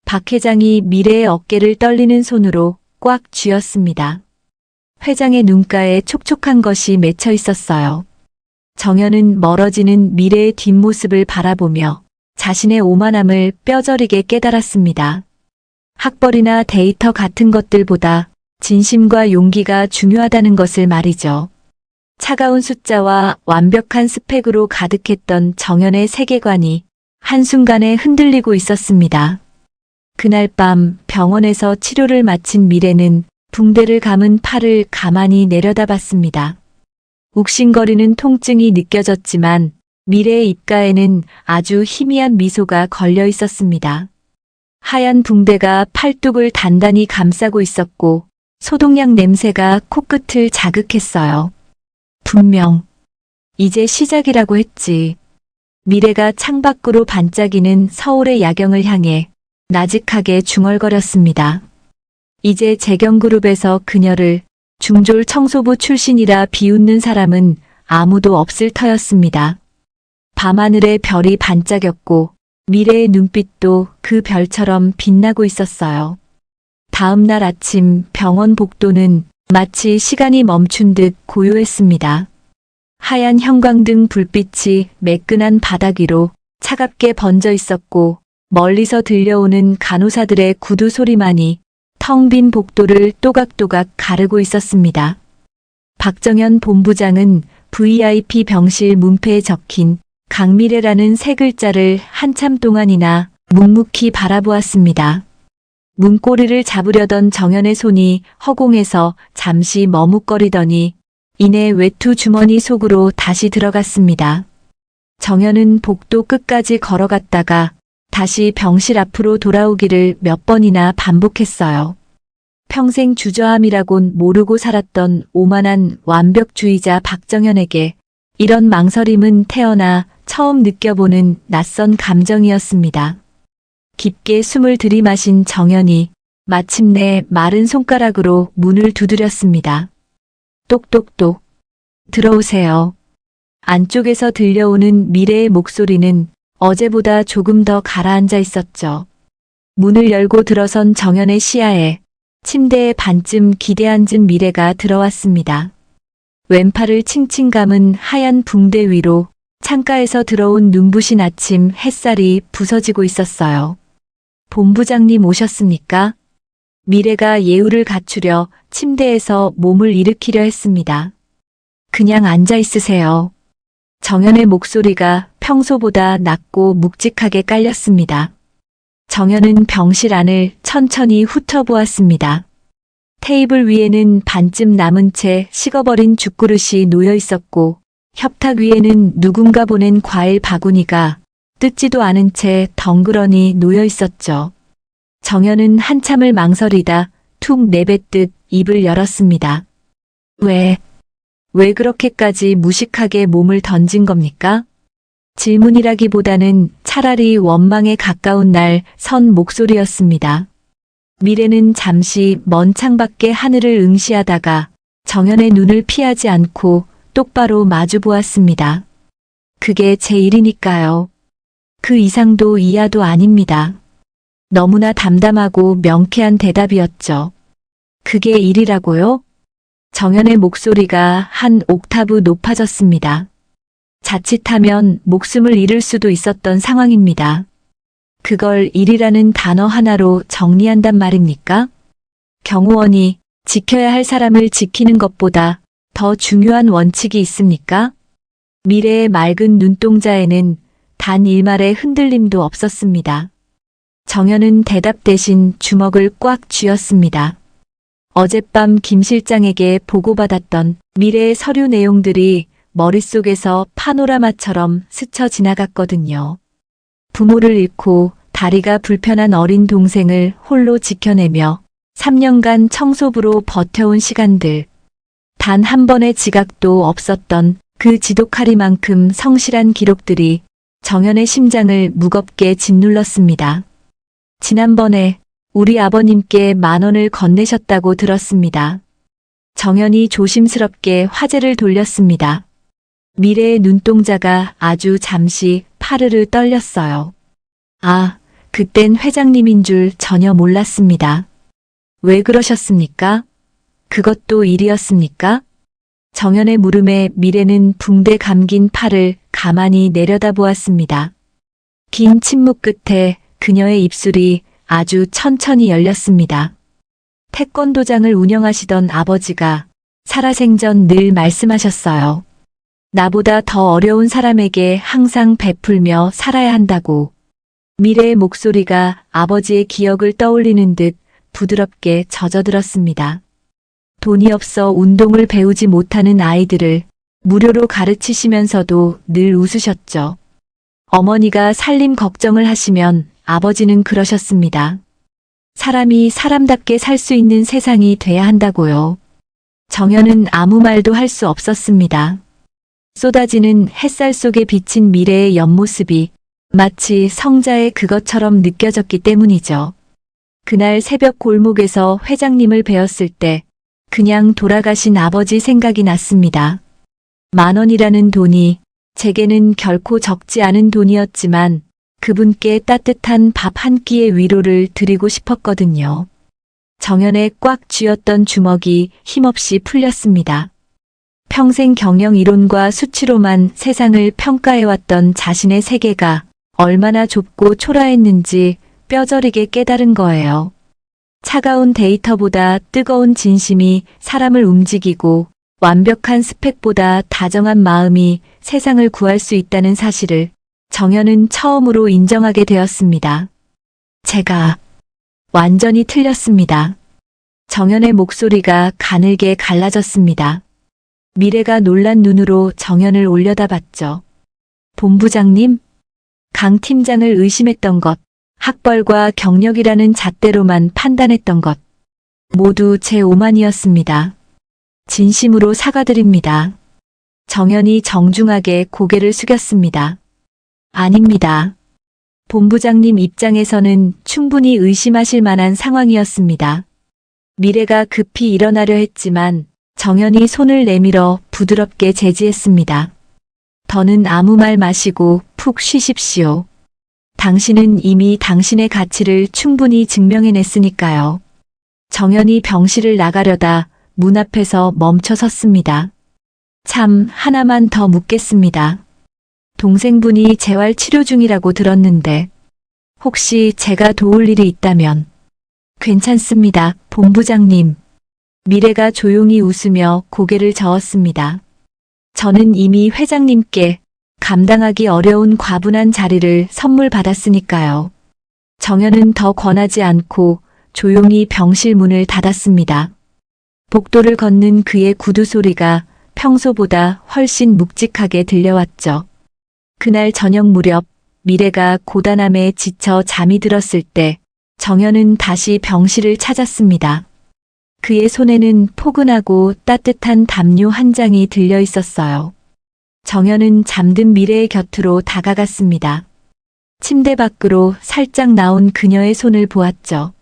박 회장이 미래의 어깨를 떨리는 손으로 꽉 쥐었습니다. 회장의 눈가에 촉촉한 것이 맺혀 있었어요. 정연은 멀어지는 미래의 뒷모습을 바라보며 자신의 오만함을 뼈저리게 깨달았습니다. 학벌이나 데이터 같은 것들보다 진심과 용기가 중요하다는 것을 말이죠. 차가운 숫자와 완벽한 스펙으로 가득했던 정연의 세계관이 한순간에 흔들리고 있었습니다. 그날 밤 병원에서 치료를 마친 미래는 붕대를 감은 팔을 가만히 내려다봤습니다. 욱신거리는 통증이 느껴졌지만 미래의 입가에는 아주 희미한 미소가 걸려 있었습니다. 하얀 붕대가 팔뚝을 단단히 감싸고 있었고 소독약 냄새가 코끝을 자극했어요. 분명 이제 시작이라고 했지. 미래가 창밖으로 반짝이는 서울의 야경을 향해 나직하게 중얼거렸습니다. 이제 재경그룹에서 그녀를 중졸 청소부 출신이라 비웃는 사람은 아무도 없을 터였습니다. 밤하늘의 별이 반짝였고 미래의 눈빛도 그 별처럼 빛나고 있었어요. 다음 날 아침 병원 복도는 마치 시간이 멈춘 듯 고요했습니다. 하얀 형광등 불빛이 매끈한 바닥 위로 차갑게 번져 있었고 멀리서 들려오는 간호사들의 구두 소리만이 텅 빈 복도를 또각또각 가르고 있었습니다. 박정현 본부장은 VIP 병실 문패에 적힌 강미래라는 세 글자를 한참 동안이나 묵묵히 바라보았습니다. 문고리를 잡으려던 정연의 손이 허공에서 잠시 머뭇거리더니 이내 외투 주머니 속으로 다시 들어갔습니다. 정연은 복도 끝까지 걸어갔다가 다시 병실 앞으로 돌아오기를 몇 번이나 반복했어요. 평생 주저함이라곤 모르고 살았던 오만한 완벽주의자 박정현에게 이런 망설임은 태어나 처음 느껴보는 낯선 감정이었습니다. 깊게 숨을 들이마신 정연이 마침내 마른 손가락으로 문을 두드렸습니다. 똑똑똑. 들어오세요. 안쪽에서 들려오는 미래의 목소리는 어제보다 조금 더 가라앉아 있었죠. 문을 열고 들어선 정연의 시야에 침대에 반쯤 기대앉은 미래가 들어왔습니다. 왼팔을 칭칭 감은 하얀 붕대 위로 창가에서 들어온 눈부신 아침 햇살이 부서지고 있었어요. 본부장님 오셨습니까? 미래가 예우를 갖추려 침대에서 몸을 일으키려 했습니다. 그냥 앉아 있으세요. 정연의 목소리가 평소보다 낮고 묵직하게 깔렸습니다. 정연은 병실 안을 천천히 훑어보았습니다. 테이블 위에는 반쯤 남은 채 식어버린 죽그릇이 놓여 있었고 협탁 위에는 누군가 보낸 과일 바구니가 뜯지도 않은 채 덩그러니 놓여 있었죠. 정연은 한참을 망설이다 툭 내뱉듯 입을 열었습니다. 왜 그렇게까지 무식하게 몸을 던진 겁니까? 질문이라기보다는 차라리 원망에 가까운 날 선 목소리였습니다. 미래는 잠시 먼 창밖의 하늘을 응시하다가 정연의 눈을 피하지 않고 똑바로 마주 보았습니다. 그게 제 일이니까요. 그 이상도 이하도 아닙니다. 너무나 담담하고 명쾌한 대답이었죠. 그게 일이라고요? 정연의 목소리가 한 옥타브 높아졌습니다. 자칫하면 목숨을 잃을 수도 있었던 상황입니다. 그걸 일이라는 단어 하나로 정리한단 말입니까? 경호원이 지켜야 할 사람을 지키는 것보다 더 중요한 원칙이 있습니까? 미래의 맑은 눈동자에는 단 일말의 흔들림도 없었습니다. 정연은 대답 대신 주먹을 꽉 쥐었습니다. 어젯밤 김 실장에게 보고받았던 미래의 서류 내용들이 머릿속에서 파노라마처럼 스쳐 지나갔거든요. 부모를 잃고 다리가 불편한 어린 동생을 홀로 지켜내며 3년간 청소부로 버텨온 시간들. 단 한 번의 지각도 없었던 그 지독하리만큼 성실한 기록들이 정연의 심장을 무겁게 짓눌렀습니다. 지난번에 우리 아버님께 10,000원을 건네셨다고 들었습니다. 정연이 조심스럽게 화제를 돌렸습니다. 미래의 눈동자가 아주 잠시 파르르 떨렸어요. 아, 그땐 회장님인 줄 전혀 몰랐습니다. 왜 그러셨습니까? 그것도 일이었습니까? 정연의 물음에 미래는 붕대 감긴 팔을 가만히 내려다보았습니다. 긴 침묵 끝에 그녀의 입술이 아주 천천히 열렸습니다. 태권도장을 운영하시던 아버지가 살아생전 늘 말씀하셨어요. 나보다 더 어려운 사람에게 항상 베풀며 살아야 한다고. 미래의 목소리가 아버지의 기억을 떠올리는 듯 부드럽게 젖어들었습니다. 돈이 없어 운동을 배우지 못하는 아이들을 무료로 가르치시면서도 늘 웃으셨죠. 어머니가 살림 걱정을 하시면 아버지는 그러셨습니다. 사람이 사람답게 살 수 있는 세상이 돼야 한다고요. 정연은 아무 말도 할 수 없었습니다. 쏟아지는 햇살 속에 비친 미래의 옆모습이 마치 성자의 그것처럼 느껴졌기 때문이죠. 그날 새벽 골목에서 회장님을 뵈었을 때 그냥 돌아가신 아버지 생각이 났습니다. 10,000원이라는 돈이 제게는 결코 적지 않은 돈이었지만 그분께 따뜻한 밥 한 끼의 위로를 드리고 싶었거든요. 정연의 꽉 쥐었던 주먹이 힘없이 풀렸습니다. 평생 경영 이론과 수치로만 세상을 평가해왔던 자신의 세계가 얼마나 좁고 초라했는지 뼈저리게 깨달은 거예요. 차가운 데이터보다 뜨거운 진심이 사람을 움직이고 완벽한 스펙보다 다정한 마음이 세상을 구할 수 있다는 사실을 정연은 처음으로 인정하게 되었습니다. 제가 완전히 틀렸습니다. 정연의 목소리가 가늘게 갈라졌습니다. 미래가 놀란 눈으로 정연을 올려다봤죠. 본부장님? 강 팀장을 의심했던 것, 학벌과 경력이라는 잣대로만 판단했던 것, 모두 제 오만이었습니다. 진심으로 사과드립니다. 정연이 정중하게 고개를 숙였습니다. 아닙니다. 본부장님 입장에서는 충분히 의심하실 만한 상황이었습니다. 미래가 급히 일어나려 했지만 정연이 손을 내밀어 부드럽게 제지했습니다. 더는 아무 말 마시고 푹 쉬십시오. 당신은 이미 당신의 가치를 충분히 증명해냈으니까요. 정연이 병실을 나가려다 문 앞에서 멈춰 섰습니다. 참, 하나만 더 묻겠습니다. 동생분이 재활 치료 중이라고 들었는데 혹시 제가 도울 일이 있다면. 괜찮습니다, 본부장님. 미래가 조용히 웃으며 고개를 저었습니다. 저는 이미 회장님께 감당하기 어려운 과분한 자리를 선물 받았으니까요. 정연은 더 권하지 않고 조용히 병실 문을 닫았습니다. 복도를 걷는 그의 구두 소리가 평소보다 훨씬 묵직하게 들려왔죠. 그날 저녁 무렵 미래가 고단함에 지쳐 잠이 들었을 때 정연은 다시 병실을 찾았습니다. 그의 손에는 포근하고 따뜻한 담요 한 장이 들려 있었어요. 정연은 잠든 미래의 곁으로 다가갔습니다. 침대 밖으로 살짝 나온 그녀의 손을 보았죠.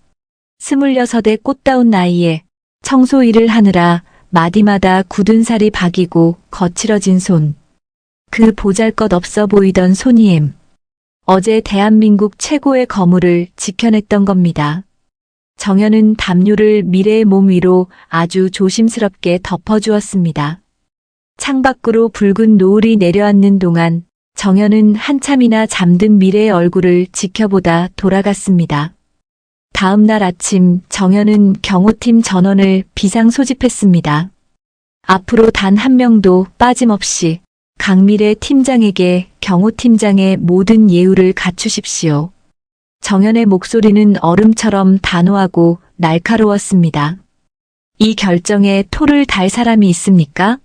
26의 꽃다운 나이에 청소 일을 하느라 마디마다 굳은 살이 박이고 거칠어진 손. 그 보잘것없어 보이던 손이엠. 어제 대한민국 최고의 거물을 지켜냈던 겁니다. 정연은 담요를 미래의 몸 위로 아주 조심스럽게 덮어주었습니다. 창밖으로 붉은 노을이 내려앉는 동안 정연은 한참이나 잠든 미래의 얼굴을 지켜보다 돌아갔습니다. 다음 날 아침 정연은 경호팀 전원을 비상 소집했습니다. 앞으로 단 한 명도 빠짐없이 강미래 팀장에게 경호팀장의 모든 예우를 갖추십시오. 정연의 목소리는 얼음처럼 단호하고 날카로웠습니다. 이 결정에 토를 달 사람이 있습니까?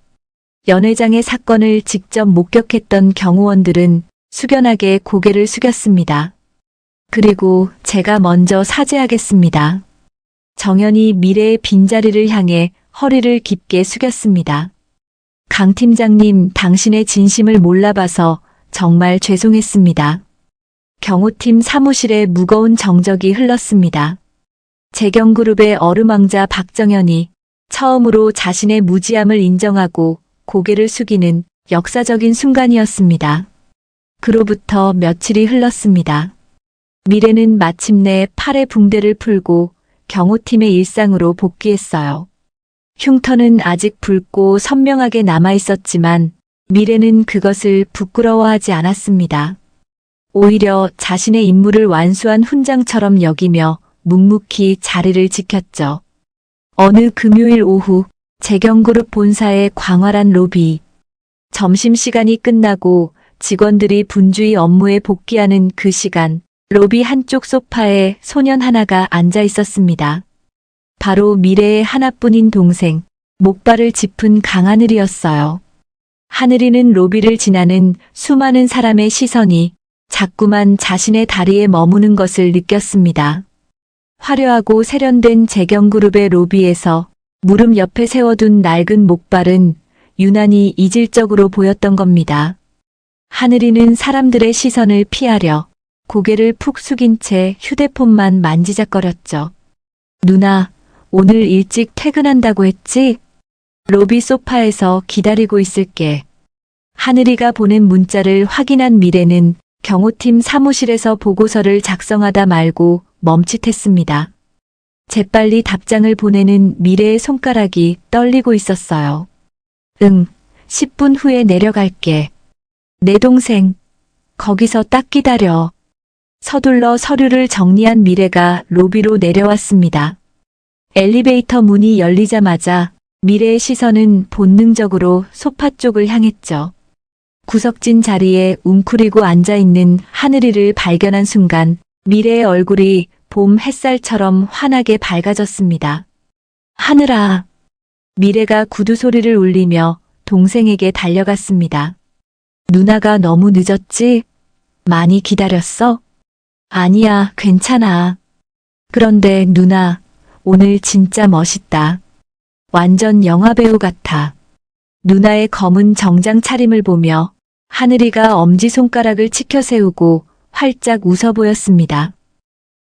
연회장의 사건을 직접 목격했던 경호원들은 숙연하게 고개를 숙였습니다. 그리고 제가 먼저 사죄하겠습니다. 정연이 미래의 빈자리를 향해 허리를 깊게 숙였습니다. 강 팀장님, 당신의 진심을 몰라봐서 정말 죄송했습니다. 경호팀 사무실에 무거운 정적이 흘렀습니다. 재경그룹의 얼음왕자 박정현이 처음으로 자신의 무지함을 인정하고 고개를 숙이는 역사적인 순간이었습니다. 그로부터 며칠이 흘렀습니다. 미래는 마침내 팔의 붕대를 풀고 경호팀의 일상으로 복귀했어요. 흉터는 아직 붉고 선명하게 남아있었지만 미래는 그것을 부끄러워하지 않았습니다. 오히려 자신의 임무를 완수한 훈장처럼 여기며 묵묵히 자리를 지켰죠. 어느 금요일 오후 재경그룹 본사의 광활한 로비. 점심시간이 끝나고 직원들이 분주히 업무에 복귀하는 그 시간, 로비 한쪽 소파에 소년 하나가 앉아 있었습니다. 바로 미래의 하나뿐인 동생, 목발을 짚은 강하늘이었어요. 하늘이는 로비를 지나는 수많은 사람의 시선이 자꾸만 자신의 다리에 머무는 것을 느꼈습니다. 화려하고 세련된 재경그룹의 로비에서 무릎 옆에 세워둔 낡은 목발은 유난히 이질적으로 보였던 겁니다. 하늘이는 사람들의 시선을 피하려 고개를 푹 숙인 채 휴대폰만 만지작거렸죠. 누나, 오늘 일찍 퇴근한다고 했지? 로비 소파에서 기다리고 있을게. 하늘이가 보낸 문자를 확인한 미래는 경호팀 사무실에서 보고서를 작성하다 말고 멈칫했습니다. 재빨리 답장을 보내는 미래의 손가락이 떨리고 있었어요. 10분 후에 내려갈게. 내 동생, 거기서 딱 기다려. 서둘러 서류를 정리한 미래가 로비로 내려왔습니다. 엘리베이터 문이 열리자마자 미래의 시선은 본능적으로 소파 쪽을 향했죠. 구석진 자리에 웅크리고 앉아있는 하늘이를 발견한 순간 미래의 얼굴이 봄 햇살처럼 환하게 밝아졌습니다. 하늘아. 미래가 구두 소리를 울리며 동생에게 달려갔습니다. 누나가 너무 늦었지? 많이 기다렸어? 아니야, 괜찮아. 그런데 누나, 오늘 진짜 멋있다. 완전 영화배우 같아. 누나의 검은 정장 차림을 보며 하늘이가 엄지손가락을 치켜 세우고 활짝 웃어 보였습니다.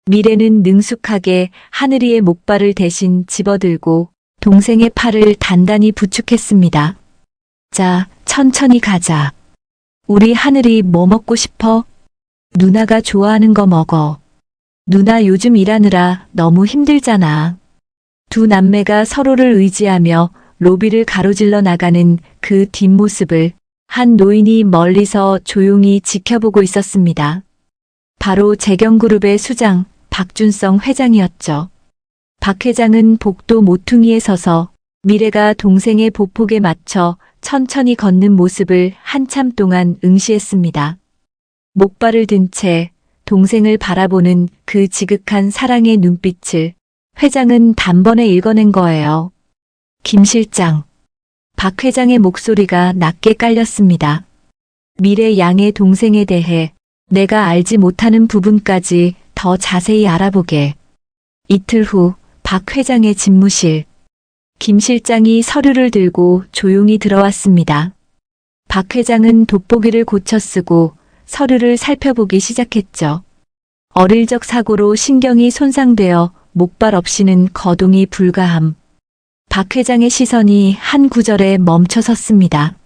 미래는 능숙하게 하늘이의 목발을 대신 집어들고 동생의 팔을 단단히 부축했습니다. 자, 천천히 가자. 우리 하늘이 뭐 먹고 싶어? 누나가 좋아하는 거 먹어. 누나 요즘 일하느라 너무 힘들잖아. 두 남매가 서로를 의지하며 로비를 가로질러 나가는 그 뒷모습을 한 노인이 멀리서 조용히 지켜보고 있었습니다. 바로 재경그룹의 수장 박준성 회장이었죠. 박 회장은 복도 모퉁이에 서서 미래가 동생의 보폭에 맞춰 천천히 걷는 모습을 한참 동안 응시했습니다. 목발을 든 채 동생을 바라보는 그 지극한 사랑의 눈빛을 회장은 단번에 읽어낸 거예요. 김 실장. 박 회장의 목소리가 낮게 깔렸습니다. 미래 양의 동생에 대해 내가 알지 못하는 부분까지 더 자세히 알아보게. 이틀 후 박 회장의 집무실. 김 실장이 서류를 들고 조용히 들어왔습니다. 박 회장은 돋보기를 고쳐 쓰고 서류를 살펴보기 시작했죠. 어릴 적 사고로 신경이 손상되어 목발 없이는 거동이 불가함. 박 회장의 시선이 한 구절에 멈춰 섰습니다.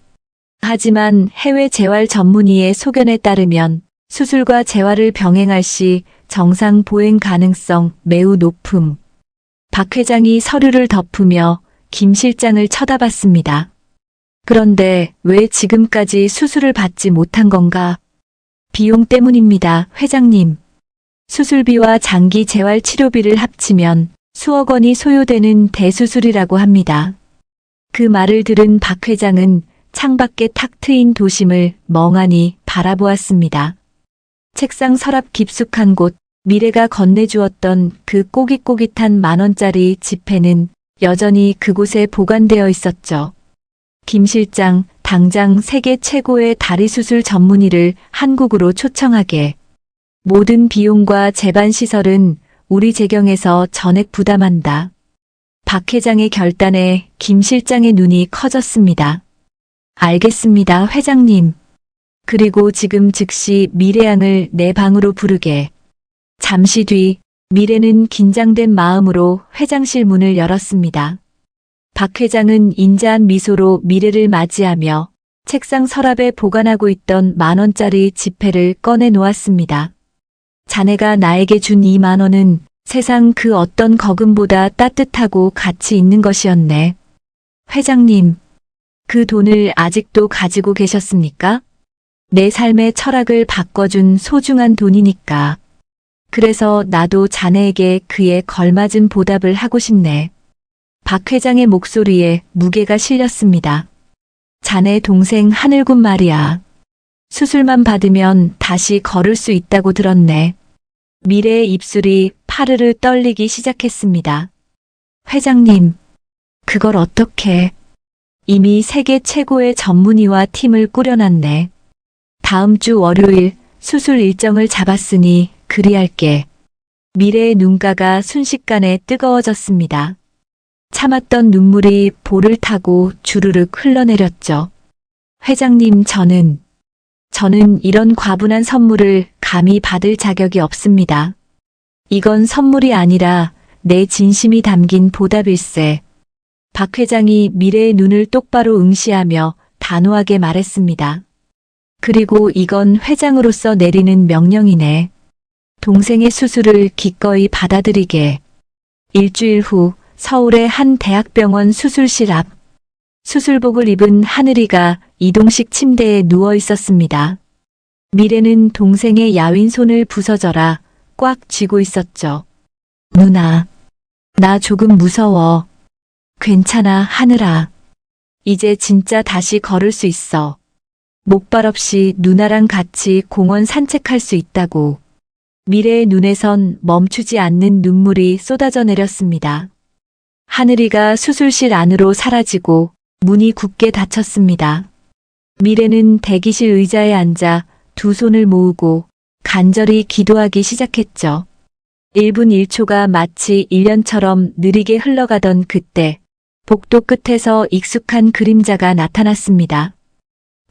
하지만 해외 재활 전문의의 소견에 따르면 수술과 재활을 병행할 시 정상 보행 가능성 매우 높음. 박 회장이 서류를 덮으며 김 실장을 쳐다봤습니다. 그런데 왜 지금까지 수술을 받지 못한 건가? 비용 때문입니다, 회장님. 수술비와 장기 재활 치료비를 합치면 수억 원이 소요되는 대수술이라고 합니다. 그 말을 들은 박 회장은 창밖에 탁 트인 도심을 멍하니 바라보았습니다. 책상 서랍 깊숙한 곳, 미래가 건네주었던 그 꼬깃꼬깃한 10,000원짜리 지폐는 여전히 그곳에 보관되어 있었죠. 김 실장, 당장 세계 최고의 다리수술 전문의를 한국으로 초청하게. 모든 비용과 재반 시설은 우리 재경에서 전액 부담한다. 박 회장의 결단에 김 실장의 눈이 커졌습니다. 알겠습니다, 회장님. 그리고 지금 즉시 미래양을 내 방으로 부르게. 잠시 뒤 미래는 긴장된 마음으로 회장실 문을 열었습니다. 박 회장은 인자한 미소로 미래를 맞이하며 책상 서랍에 보관하고 있던 10,000원짜리 지폐를 꺼내 놓았습니다. 자네가 나에게 준 20,000원은 세상 그 어떤 거금보다 따뜻하고 가치 있는 것이었네. 회장님, 그 돈을 아직도 가지고 계셨습니까? 내 삶의 철학을 바꿔준 소중한 돈이니까. 그래서 나도 자네에게 그에 걸맞은 보답을 하고 싶네. 박 회장의 목소리에 무게가 실렸습니다. 자네 동생 하늘군 말이야. 수술만 받으면 다시 걸을 수 있다고 들었네. 미래의 입술이 파르르 떨리기 시작했습니다. 회장님, 그걸 어떻게? 이미 세계 최고의 전문의와 팀을 꾸려놨네. 다음 주 월요일 수술 일정을 잡았으니 그리할게. 미래의 눈가가 순식간에 뜨거워졌습니다. 참았던 눈물이 볼을 타고 주르륵 흘러내렸죠. 회장님, 저는 이런 과분한 선물을 감히 받을 자격이 없습니다. 이건 선물이 아니라 내 진심이 담긴 보답일세. 박 회장이 미래의 눈을 똑바로 응시하며 단호하게 말했습니다. 그리고 이건 회장으로서 내리는 명령이네. 동생의 수술을 기꺼이 받아들이게. 일주일 후 서울의 한 대학병원 수술실 앞. 수술복을 입은 하늘이가 이동식 침대에 누워 있었습니다. 미래는 동생의 야윈 손을 부서져라 꽉 쥐고 있었죠. 누나, 나 조금 무서워. 괜찮아, 하늘아. 이제 진짜 다시 걸을 수 있어. 목발 없이 누나랑 같이 공원 산책할 수 있다고. 미래의 눈에선 멈추지 않는 눈물이 쏟아져 내렸습니다. 하늘이가 수술실 안으로 사라지고 문이 굳게 닫혔습니다. 미래는 대기실 의자에 앉아 두 손을 모으고 간절히 기도하기 시작했죠. 1분 1초가 마치 1년처럼 느리게 흘러가던 그때 복도 끝에서 익숙한 그림자가 나타났습니다.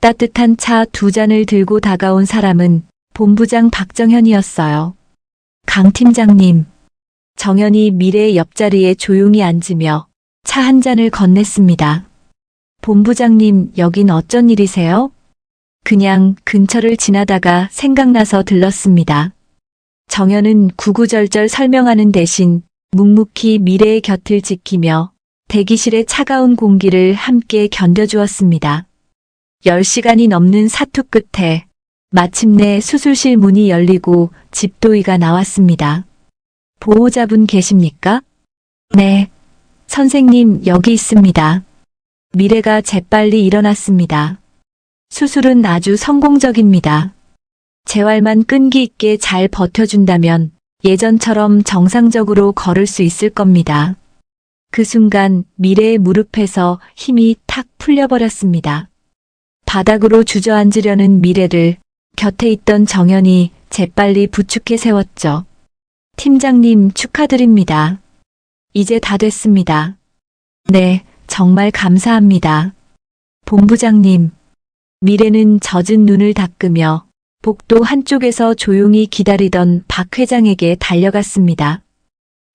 따뜻한 차 2잔을 들고 다가온 사람은 본부장 박정현이었어요. 강 팀장님. 정현이 미래의 옆자리에 조용히 앉으며 차 한 잔을 건넸습니다. 본부장님, 여긴 어쩐 일이세요? 그냥 근처를 지나다가 생각나서 들렀습니다. 정현은 구구절절 설명하는 대신 묵묵히 미래의 곁을 지키며 대기실의 차가운 공기를 함께 견뎌주었습니다. 10시간이 넘는 사투 끝에 마침내 수술실 문이 열리고 집도의가 나왔습니다. 보호자분 계십니까? 네. 선생님, 여기 있습니다. 미래가 재빨리 일어났습니다. 수술은 아주 성공적입니다. 재활만 끈기 있게 잘 버텨준다면 예전처럼 정상적으로 걸을 수 있을 겁니다. 그 순간 미래의 무릎에서 힘이 탁 풀려버렸습니다. 바닥으로 주저앉으려는 미래를 곁에 있던 정현이 재빨리 부축해 세웠죠. 팀장님, 축하드립니다. 이제 다 됐습니다. 네, 정말 감사합니다. 본부장님. 미래는 젖은 눈을 닦으며 복도 한쪽에서 조용히 기다리던 박 회장에게 달려갔습니다.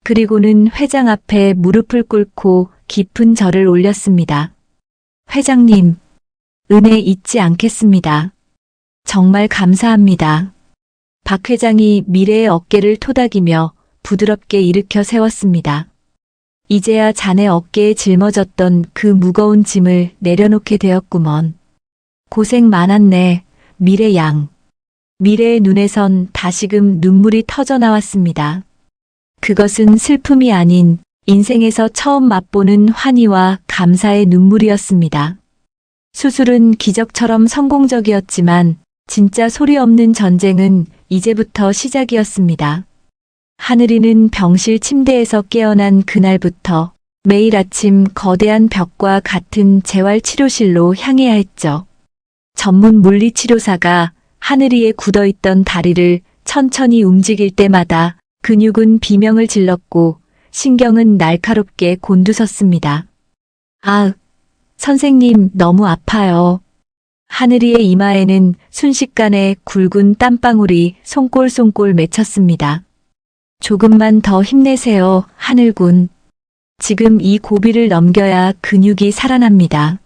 그리고는 회장 앞에 무릎을 꿇고 깊은 절을 올렸습니다. 회장님, 은혜 잊지 않겠습니다. 정말 감사합니다. 박 회장이 미래의 어깨를 토닥이며 부드럽게 일으켜 세웠습니다. 이제야 자네 어깨에 짊어졌던 그 무거운 짐을 내려놓게 되었구먼. 고생 많았네, 미래 양. 미래의 눈에선 다시금 눈물이 터져 나왔습니다. 그것은 슬픔이 아닌 인생에서 처음 맛보는 환희와 감사의 눈물이었습니다. 수술은 기적처럼 성공적이었지만 진짜 소리 없는 전쟁은 이제부터 시작이었습니다. 하늘이는 병실 침대에서 깨어난 그날부터 매일 아침 거대한 벽과 같은 재활치료실로 향해야 했죠. 전문 물리치료사가 하늘이의 굳어있던 다리를 천천히 움직일 때마다 근육은 비명을 질렀고 신경은 날카롭게 곤두섰습니다. 아, 선생님 너무 아파요. 하늘이의 이마에는 순식간에 굵은 땀방울이 송골송골 맺혔습니다. 조금만 더 힘내세요, 하늘군. 지금 이 고비를 넘겨야 근육이 살아납니다.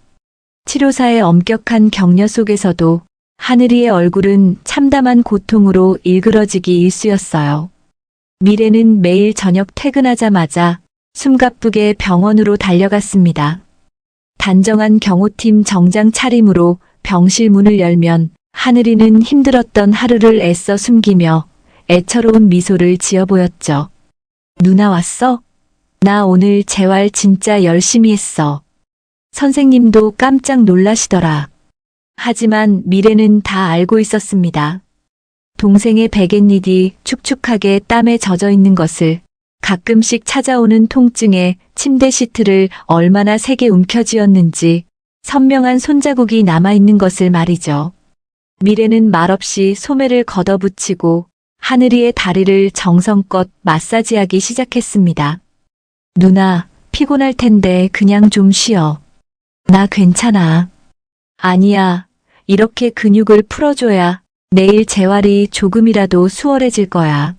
치료사의 엄격한 격려 속에서도 하늘이의 얼굴은 참담한 고통으로 일그러지기 일쑤였어요. 미래는 매일 저녁 퇴근하자마자 숨가쁘게 병원으로 달려갔습니다. 단정한 경호팀 정장 차림으로 병실 문을 열면 하늘이는 힘들었던 하루를 애써 숨기며 애처로운 미소를 지어 보였죠. 누나 왔어? 나 오늘 재활 진짜 열심히 했어. 선생님도 깜짝 놀라시더라. 하지만 미래는 다 알고 있었습니다. 동생의 백엔니디 축축하게 땀에 젖어 있는 것을, 가끔씩 찾아오는 통증에 침대 시트를 얼마나 세게 움켜쥐었는지 선명한 손자국이 남아있는 것을 말이죠. 미래는 말없이 소매를 걷어붙이고 하늘이의 다리를 정성껏 마사지하기 시작했습니다. 누나, 피곤할 텐데 그냥 좀 쉬어. 나 괜찮아. 아니야, 이렇게 근육을 풀어줘야 내일 재활이 조금이라도 수월해질 거야.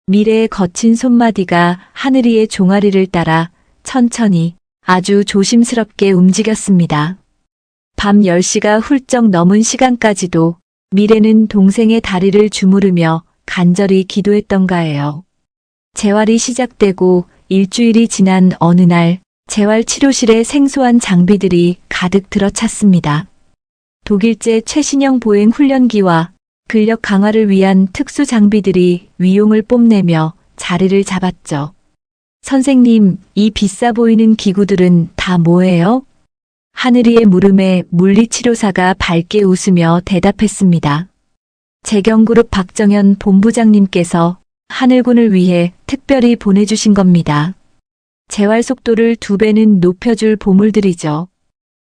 미래의 거친 손마디가 하늘이의 종아리를 따라 천천히 아주 조심스럽게 움직였습니다. 밤 10시가 훌쩍 넘은 시간까지도 미래는 동생의 다리를 주무르며 간절히 기도했던가 해요. 재활이 시작되고 일주일이 지난 어느 날 재활치료실에 생소한 장비들이 가득 들어찼습니다. 독일제 최신형 보행 훈련기와 근력 강화를 위한 특수 장비들이 위용을 뽐내며 자리를 잡았죠. 선생님, 이 비싸 보이는 기구들은 다 뭐예요? 하늘이의 물음에 물리치료사가 밝게 웃으며 대답했습니다. 재경그룹 박정현 본부장님께서 하늘군을 위해 특별히 보내주신 겁니다. 재활 속도를 2배는 높여줄 보물들이죠.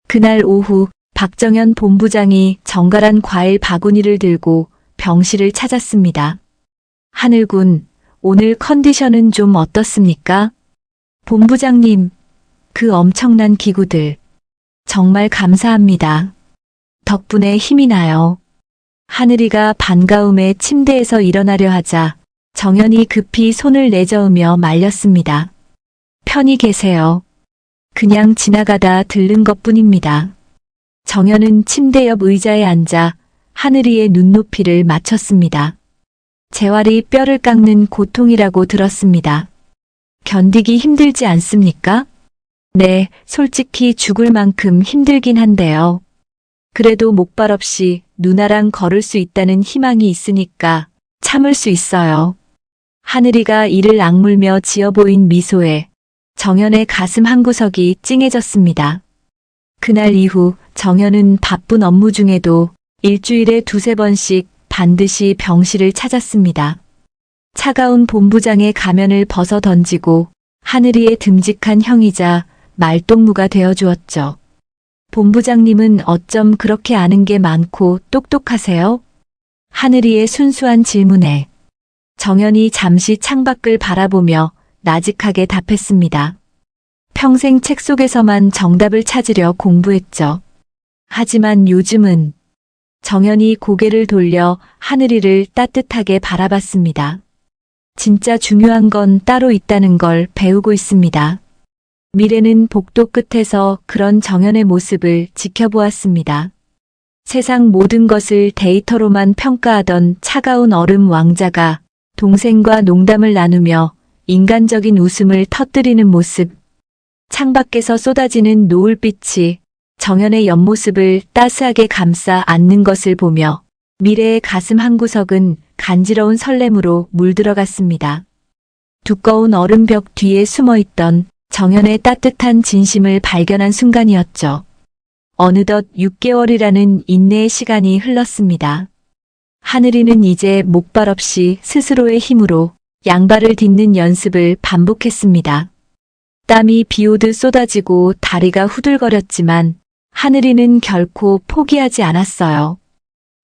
그날 오후 박정현 본부장이 정갈한 과일 바구니를 들고 병실을 찾았습니다. 하늘군, 오늘 컨디션은 좀 어떻습니까? 본부장님, 그 엄청난 기구들. 정말 감사합니다. 덕분에 힘이 나요. 하늘이가 반가움에 침대에서 일어나려 하자 정연이 급히 손을 내저으며 말렸습니다. 편히 계세요. 그냥 지나가다 들른 것뿐입니다. 정연은 침대 옆 의자에 앉아 하늘이의 눈높이를 맞췄습니다. 재활이 뼈를 깎는 고통이라고 들었습니다. 견디기 힘들지 않습니까? 네, 솔직히 죽을 만큼 힘들긴 한데요. 그래도 목발 없이 누나랑 걸을 수 있다는 희망이 있으니까 참을 수 있어요. 하늘이가 이를 악물며 지어 보인 미소에 정연의 가슴 한구석이 찡해졌습니다. 그날 이후 정연은 바쁜 업무 중에도 일주일에 2~3번씩 반드시 병실을 찾았습니다. 차가운 본부장의 가면을 벗어 던지고 하늘이의 듬직한 형이자 말동무가 되어주었죠. 본부장님은 어쩜 그렇게 아는 게 많고 똑똑하세요? 하늘이의 순수한 질문에 정연이 잠시 창밖을 바라보며 나직하게 답했습니다. 평생 책 속에서만 정답을 찾으려 공부했죠. 하지만 요즘은 정연이 고개를 돌려 하늘이를 따뜻하게 바라봤습니다. 진짜 중요한 건 따로 있다는 걸 배우고 있습니다. 미래는 복도 끝에서 그런 정연의 모습을 지켜보았습니다. 세상 모든 것을 데이터로만 평가하던 차가운 얼음 왕자가 동생과 농담을 나누며 인간적인 웃음을 터뜨리는 모습. 창밖에서 쏟아지는 노을빛이 정연의 옆모습을 따스하게 감싸 안는 것을 보며 미래의 가슴 한구석은 간지러운 설렘으로 물들어갔습니다. 두꺼운 얼음벽 뒤에 숨어있던 정연의 따뜻한 진심을 발견한 순간이었죠. 어느덧 6개월이라는 인내의 시간이 흘렀습니다. 하늘이는 이제 목발 없이 스스로의 힘으로 양발을 딛는 연습을 반복했습니다. 땀이 비오듯 쏟아지고 다리가 후들거렸지만 하늘이는 결코 포기하지 않았어요.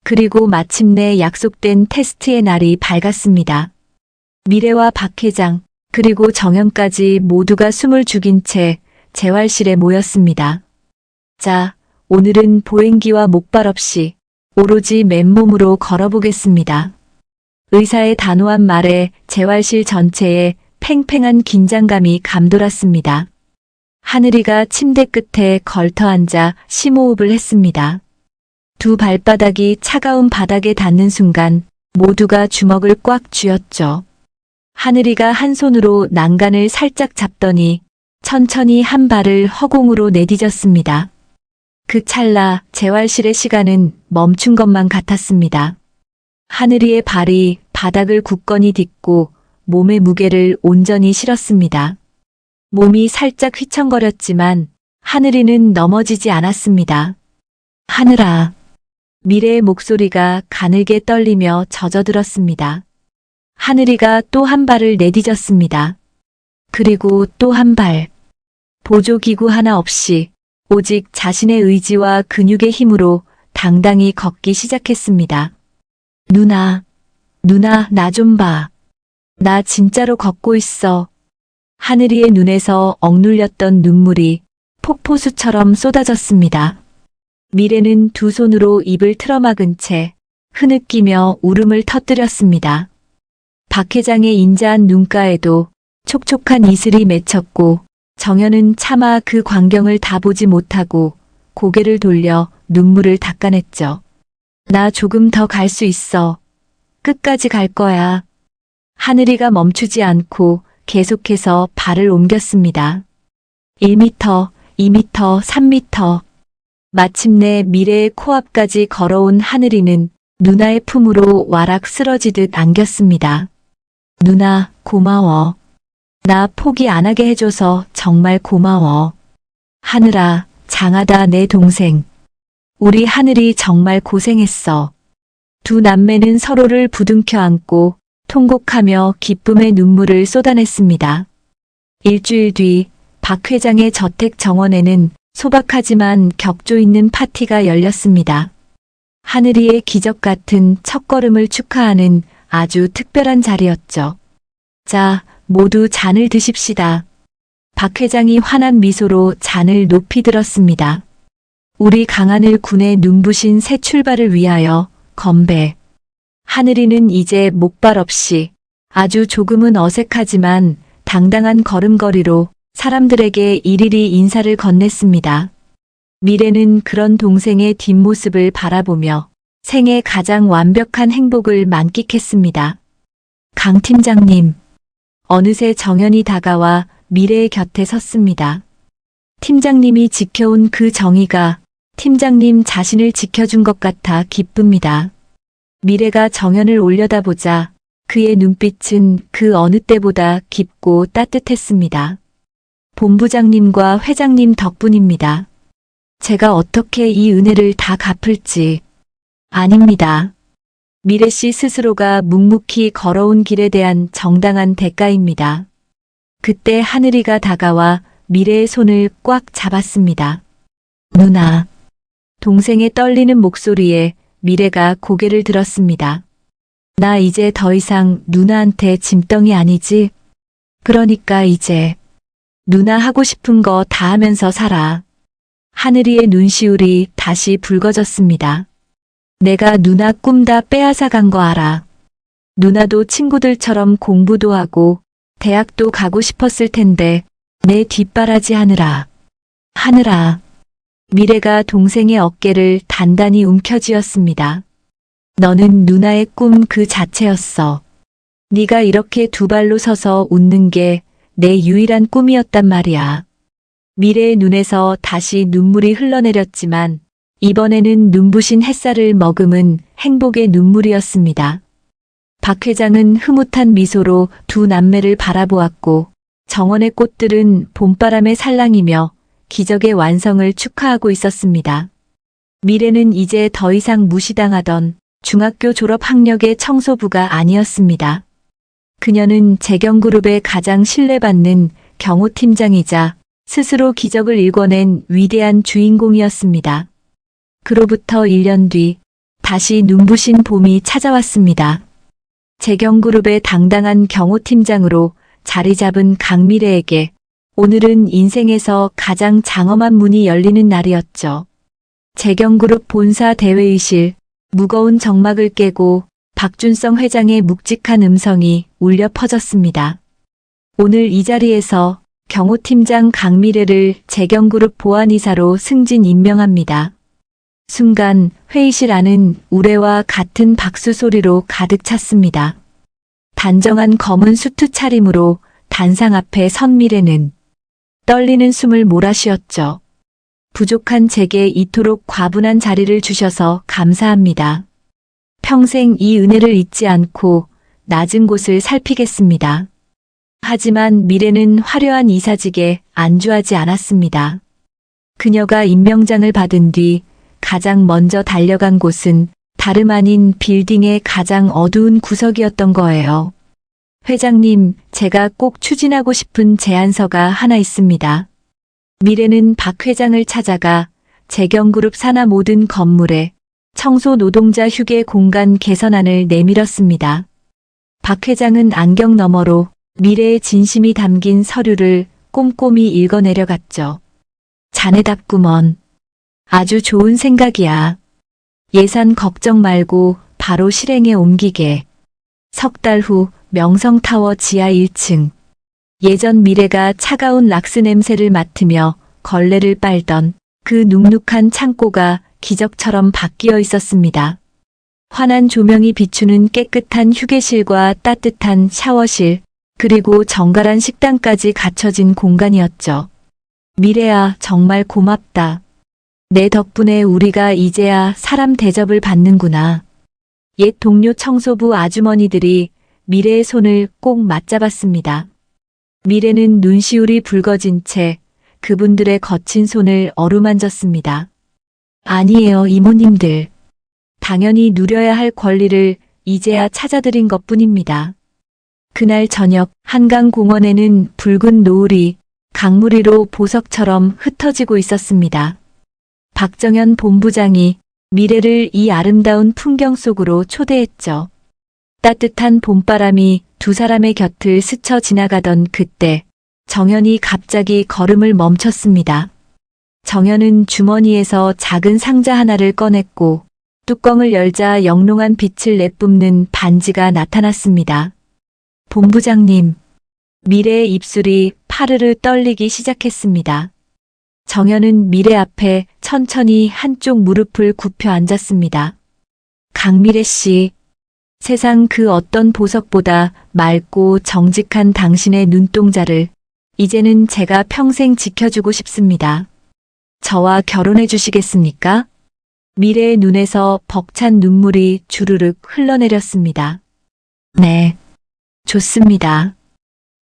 그리고 마침내 약속된 테스트의 날이 밝았습니다. 미래와 박 회장, 그리고 정연까지 모두가 숨을 죽인 채 재활실에 모였습니다. 자, 오늘은 보행기와 목발 없이 오로지 맨몸으로 걸어보겠습니다. 의사의 단호한 말에 재활실 전체에 팽팽한 긴장감이 감돌았습니다. 하늘이가 침대 끝에 걸터앉아 심호흡을 했습니다. 두 발바닥이 차가운 바닥에 닿는 순간 모두가 주먹을 꽉 쥐었죠. 하늘이가 한 손으로 난간을 살짝 잡더니 천천히 한 발을 허공으로 내디뎠습니다. 그 찰나 재활실의 시간은 멈춘 것만 같았습니다. 하늘이의 발이 바닥을 굳건히 딛고 몸의 무게를 온전히 실었습니다. 몸이 살짝 휘청거렸지만 하늘이는 넘어지지 않았습니다. 하늘아. 미래의 목소리가 가늘게 떨리며 젖어들었습니다. 하늘이가 또 한 발을 내디뎠습니다. 그리고 또 한 발. 보조기구 하나 없이 오직 자신의 의지와 근육의 힘으로 당당히 걷기 시작했습니다. 누나, 나 좀 봐. 나 진짜로 걷고 있어. 하늘이의 눈에서 억눌렸던 눈물이 폭포수처럼 쏟아졌습니다. 미래는 두 손으로 입을 틀어막은 채 흐느끼며 울음을 터뜨렸습니다. 박 회장의 인자한 눈가에도 촉촉한 이슬이 맺혔고 정연은 차마 그 광경을 다 보지 못하고 고개를 돌려 눈물을 닦아냈죠. 나 조금 더 갈 수 있어. 끝까지 갈 거야. 하늘이가 멈추지 않고 계속해서 발을 옮겼습니다. 1m, 2m, 3m. 마침내 미래의 코앞까지 걸어온 하늘이는 누나의 품으로 와락 쓰러지듯 안겼습니다. 누나, 고마워. 나 포기 안 하게 해줘서 정말 고마워. 하늘아, 장하다 내 동생. 우리 하늘이 정말 고생했어. 두 남매는 서로를 부둥켜 안고 통곡하며 기쁨의 눈물을 쏟아냈습니다. 일주일 뒤 박 회장의 저택 정원에는 소박하지만 격조 있는 파티가 열렸습니다. 하늘이의 기적 같은 첫걸음을 축하하는 아주 특별한 자리였죠. 자, 모두 잔을 드십시다. 박 회장이 환한 미소로 잔을 높이 들었습니다. 우리 강하늘 군의 눈부신 새 출발을 위하여 건배. 하늘이는 이제 목발 없이 아주 조금은 어색하지만 당당한 걸음걸이로 사람들에게 일일이 인사를 건넸습니다. 미래는 그런 동생의 뒷모습을 바라보며 생애 가장 완벽한 행복을 만끽했습니다. 강 팀장님. 어느새 정연이 다가와 미래의 곁에 섰습니다. 팀장님이 지켜온 그 정의가 팀장님 자신을 지켜준 것 같아 기쁩니다. 미래가 정연을 올려다보자 그의 눈빛은 그 어느 때보다 깊고 따뜻했습니다. 본부장님과 회장님 덕분입니다. 제가 어떻게 이 은혜를 다 갚을지. 아닙니다. 미래 씨 스스로가 묵묵히 걸어온 길에 대한 정당한 대가입니다. 그때 하늘이가 다가와 미래의 손을 꽉 잡았습니다. 누나. 동생의 떨리는 목소리에 미래가 고개를 들었습니다. 나 이제 더 이상 누나한테 짐덩이 아니지? 그러니까 이제 누나 하고 싶은 거 다 하면서 살아. 하늘이의 눈시울이 다시 붉어졌습니다. 내가 누나 꿈 다 빼앗아 간 거 알아. 누나도 친구들처럼 공부도 하고 대학도 가고 싶었을 텐데 내 뒷바라지 하느라. 미래가 동생의 어깨를 단단히 움켜쥐었습니다. 너는 누나의 꿈 그 자체였어. 네가 이렇게 두 발로 서서 웃는 게 내 유일한 꿈이었단 말이야. 미래의 눈에서 다시 눈물이 흘러내렸지만 이번에는 눈부신 햇살을 머금은 행복의 눈물이었습니다. 박 회장은 흐뭇한 미소로 두 남매를 바라보았고 정원의 꽃들은 봄바람에 살랑이며 기적의 완성을 축하하고 있었습니다. 미래는 이제 더 이상 무시당하던 중학교 졸업 학력의 청소부가 아니었습니다. 그녀는 재경그룹의 가장 신뢰받는 경호팀장이자 스스로 기적을 일궈낸 위대한 주인공이었습니다. 그로부터 1년 뒤 다시 눈부신 봄이 찾아왔습니다. 재경그룹의 당당한 경호팀장으로 자리 잡은 강미래에게 오늘은 인생에서 가장 장엄한 문이 열리는 날이었죠. 재경그룹 본사 대회의실, 무거운 정막을 깨고 박준성 회장의 묵직한 음성이 울려 퍼졌습니다. 오늘 이 자리에서 경호팀장 강미래를 재경그룹 보안이사로 승진 임명합니다. 순간 회의실 안은 우레와 같은 박수 소리로 가득 찼습니다. 단정한 검은 수트 차림으로 단상 앞에 선 미래는 떨리는 숨을 몰아쉬었죠. 부족한 제게 이토록 과분한 자리를 주셔서 감사합니다. 평생 이 은혜를 잊지 않고 낮은 곳을 살피겠습니다. 하지만 미래는 화려한 이사직에 안주하지 않았습니다. 그녀가 임명장을 받은 뒤 가장 먼저 달려간 곳은 다름 아닌 빌딩의 가장 어두운 구석이었던 거예요. 회장님, 제가 꼭 추진하고 싶은 제안서가 하나 있습니다. 미래는 박 회장을 찾아가 재경그룹 산하 모든 건물에 청소 노동자 휴게 공간 개선안을 내밀었습니다. 박 회장은 안경 너머로 미래의 진심이 담긴 서류를 꼼꼼히 읽어내려갔죠. 자네답구먼. 아주 좋은 생각이야. 예산 걱정 말고 바로 실행에 옮기게. 석 달 후 명성타워 지하 1층. 예전 미래가 차가운 락스 냄새를 맡으며 걸레를 빨던 그 눅눅한 창고가 기적처럼 바뀌어 있었습니다. 환한 조명이 비추는 깨끗한 휴게실과 따뜻한 샤워실, 그리고 정갈한 식당까지 갖춰진 공간이었죠. 미래야, 정말 고맙다. 내 덕분에 우리가 이제야 사람 대접을 받는구나. 옛 동료 청소부 아주머니들이 미래의 손을 꼭 맞잡았습니다. 미래는 눈시울이 붉어진 채 그분들의 거친 손을 어루만졌습니다. 아니에요, 이모님들. 당연히 누려야 할 권리를 이제야 찾아드린 것뿐입니다. 그날 저녁 한강공원에는 붉은 노을이 강물위로 보석처럼 흩어지고 있었습니다. 박정현 본부장이 미래를 이 아름다운 풍경 속으로 초대했죠. 따뜻한 봄바람이 두 사람의 곁을 스쳐 지나가던 그때 정현이 갑자기 걸음을 멈췄습니다. 정현은 주머니에서 작은 상자 하나를 꺼냈고 뚜껑을 열자 영롱한 빛을 내뿜는 반지가 나타났습니다. 본부장님, 미래의 입술이 파르르 떨리기 시작했습니다. 정현은 미래 앞에 천천히 한쪽 무릎을 굽혀 앉았습니다. 강미래 씨, 세상 그 어떤 보석보다 맑고 정직한 당신의 눈동자를 이제는 제가 평생 지켜주고 싶습니다. 저와 결혼해 주시겠습니까? 미래의 눈에서 벅찬 눈물이 주르륵 흘러내렸습니다. 네, 좋습니다.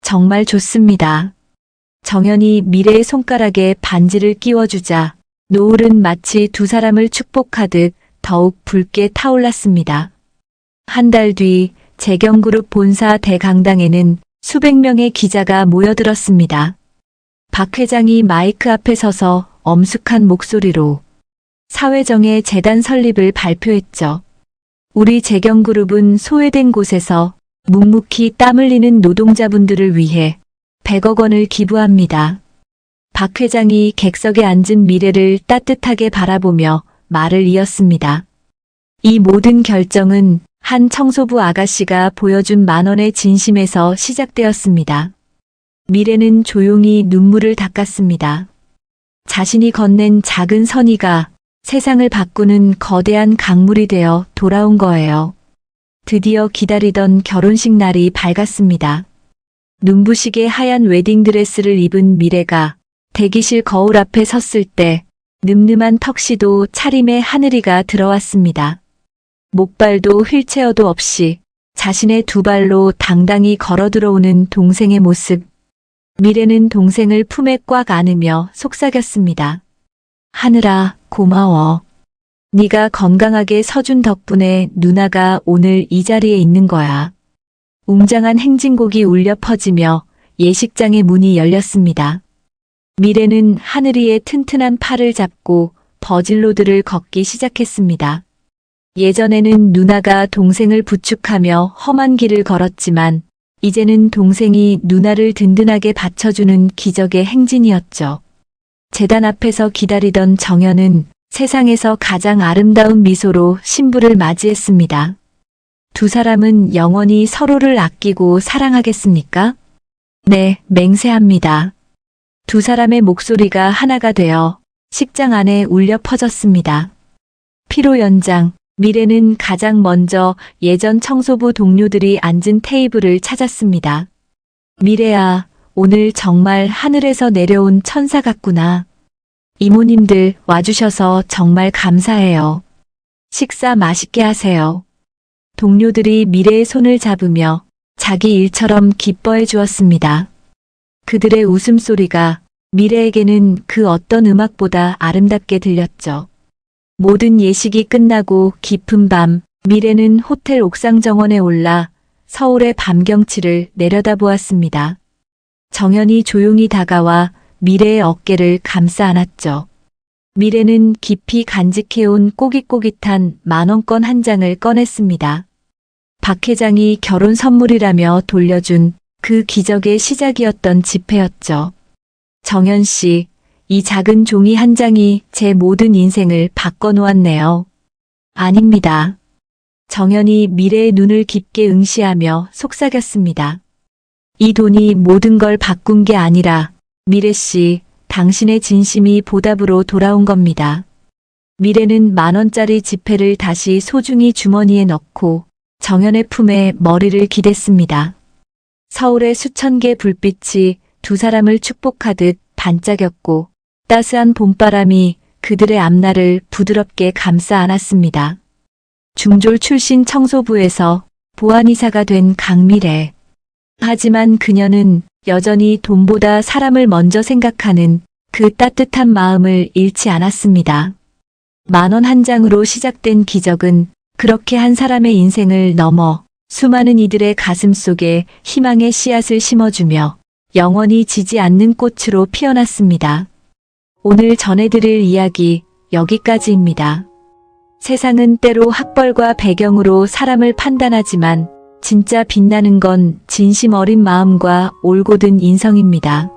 정말 좋습니다. 정현이 미래의 손가락에 반지를 끼워주자 노을은 마치 두 사람을 축복하듯 더욱 붉게 타올랐습니다. 한 달 뒤 재경그룹 본사 대강당에는 수백 명의 기자가 모여들었습니다. 박 회장이 마이크 앞에 서서 엄숙한 목소리로 사회정의 재단 설립을 발표했죠. 우리 재경그룹은 소외된 곳에서 묵묵히 땀 흘리는 노동자분들을 위해 100억 원을 기부합니다. 박 회장이 객석에 앉은 미래를 따뜻하게 바라보며 말을 이었습니다. 이 모든 결정은 한 청소부 아가씨가 보여준 10,000원의 진심에서 시작되었습니다. 미래는 조용히 눈물을 닦았습니다. 자신이 건넨 작은 선의가 세상을 바꾸는 거대한 강물이 되어 돌아온 거예요. 드디어 기다리던 결혼식 날이 밝았습니다. 눈부시게 하얀 웨딩드레스를 입은 미래가 대기실 거울 앞에 섰을 때 늠름한 턱시도 차림에 하늘이가 들어왔습니다. 목발도 휠체어도 없이 자신의 두 발로 당당히 걸어 들어오는 동생의 모습. 미래는 동생을 품에 꽉 안으며 속삭였습니다. 하늘아, 고마워. 네가 건강하게 서준 덕분에 누나가 오늘 이 자리에 있는 거야. 웅장한 행진곡이 울려 퍼지며 예식장의 문이 열렸습니다. 미래는 하늘이의 튼튼한 팔을 잡고 버질로드를 걷기 시작했습니다. 예전에는 누나가 동생을 부축하며 험한 길을 걸었지만 이제는 동생이 누나를 든든하게 받쳐주는 기적의 행진이었죠. 제단 앞에서 기다리던 정연은 세상에서 가장 아름다운 미소로 신부를 맞이했습니다. 두 사람은 영원히 서로를 아끼고 사랑하겠습니까? 네, 맹세합니다. 두 사람의 목소리가 하나가 되어 식장 안에 울려 퍼졌습니다. 피로 연장, 미래는 가장 먼저 예전 청소부 동료들이 앉은 테이블을 찾았습니다. 미래야, 오늘 정말 하늘에서 내려온 천사 같구나. 이모님들 와주셔서 정말 감사해요. 식사 맛있게 하세요. 동료들이 미래의 손을 잡으며 자기 일처럼 기뻐해 주었습니다. 그들의 웃음소리가 미래에게는 그 어떤 음악보다 아름답게 들렸죠. 모든 예식이 끝나고 깊은 밤, 미래는 호텔 옥상 정원에 올라 서울의 밤 경치를 내려다보았습니다. 정연이 조용히 다가와 미래의 어깨를 감싸 안았죠. 미래는 깊이 간직해온 꼬깃꼬깃한 만원권 한 장을 꺼냈습니다. 박 회장이 결혼 선물이라며 돌려준 그 기적의 시작이었던 지폐였죠. 정연 씨, 이 작은 종이 한 장이 제 모든 인생을 바꿔놓았네요. 아닙니다. 정연이 미래의 눈을 깊게 응시하며 속삭였습니다. 이 돈이 모든 걸 바꾼 게 아니라 미래 씨, 당신의 진심이 보답으로 돌아온 겁니다. 미래는 10,000원짜리 지폐를 다시 소중히 주머니에 넣고 정연의 품에 머리를 기댔습니다. 서울의 수천 개 불빛이 두 사람을 축복하듯 반짝였고 따스한 봄바람이 그들의 앞날을 부드럽게 감싸 안았습니다. 중졸 출신 청소부에서 보안이사가 된 강미래. 하지만 그녀는 여전히 돈보다 사람을 먼저 생각하는 그 따뜻한 마음을 잃지 않았습니다. 10,000원 한 장으로 시작된 기적은 그렇게 한 사람의 인생을 넘어 수많은 이들의 가슴 속에 희망의 씨앗을 심어주며 영원히 지지 않는 꽃으로 피어났습니다. 오늘 전해드릴 이야기 여기까지입니다. 세상은 때로 학벌과 배경으로 사람을 판단하지만 진짜 빛나는 건 진심 어린 마음과 올곧은 인성입니다.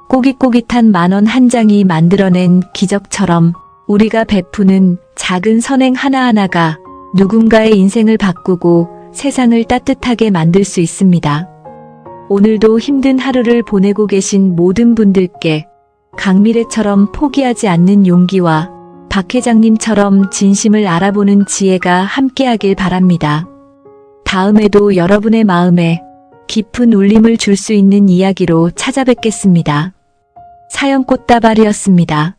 꼬깃꼬깃한 10,000원 한 장이 만들어낸 기적처럼 우리가 베푸는 작은 선행 하나하나가 누군가의 인생을 바꾸고 세상을 따뜻하게 만들 수 있습니다. 오늘도 힘든 하루를 보내고 계신 모든 분들께 강미래처럼 포기하지 않는 용기와 박 회장님처럼 진심을 알아보는 지혜가 함께하길 바랍니다. 다음에도 여러분의 마음에 깊은 울림을 줄 수 있는 이야기로 찾아뵙겠습니다. 사연꽃다발이었습니다.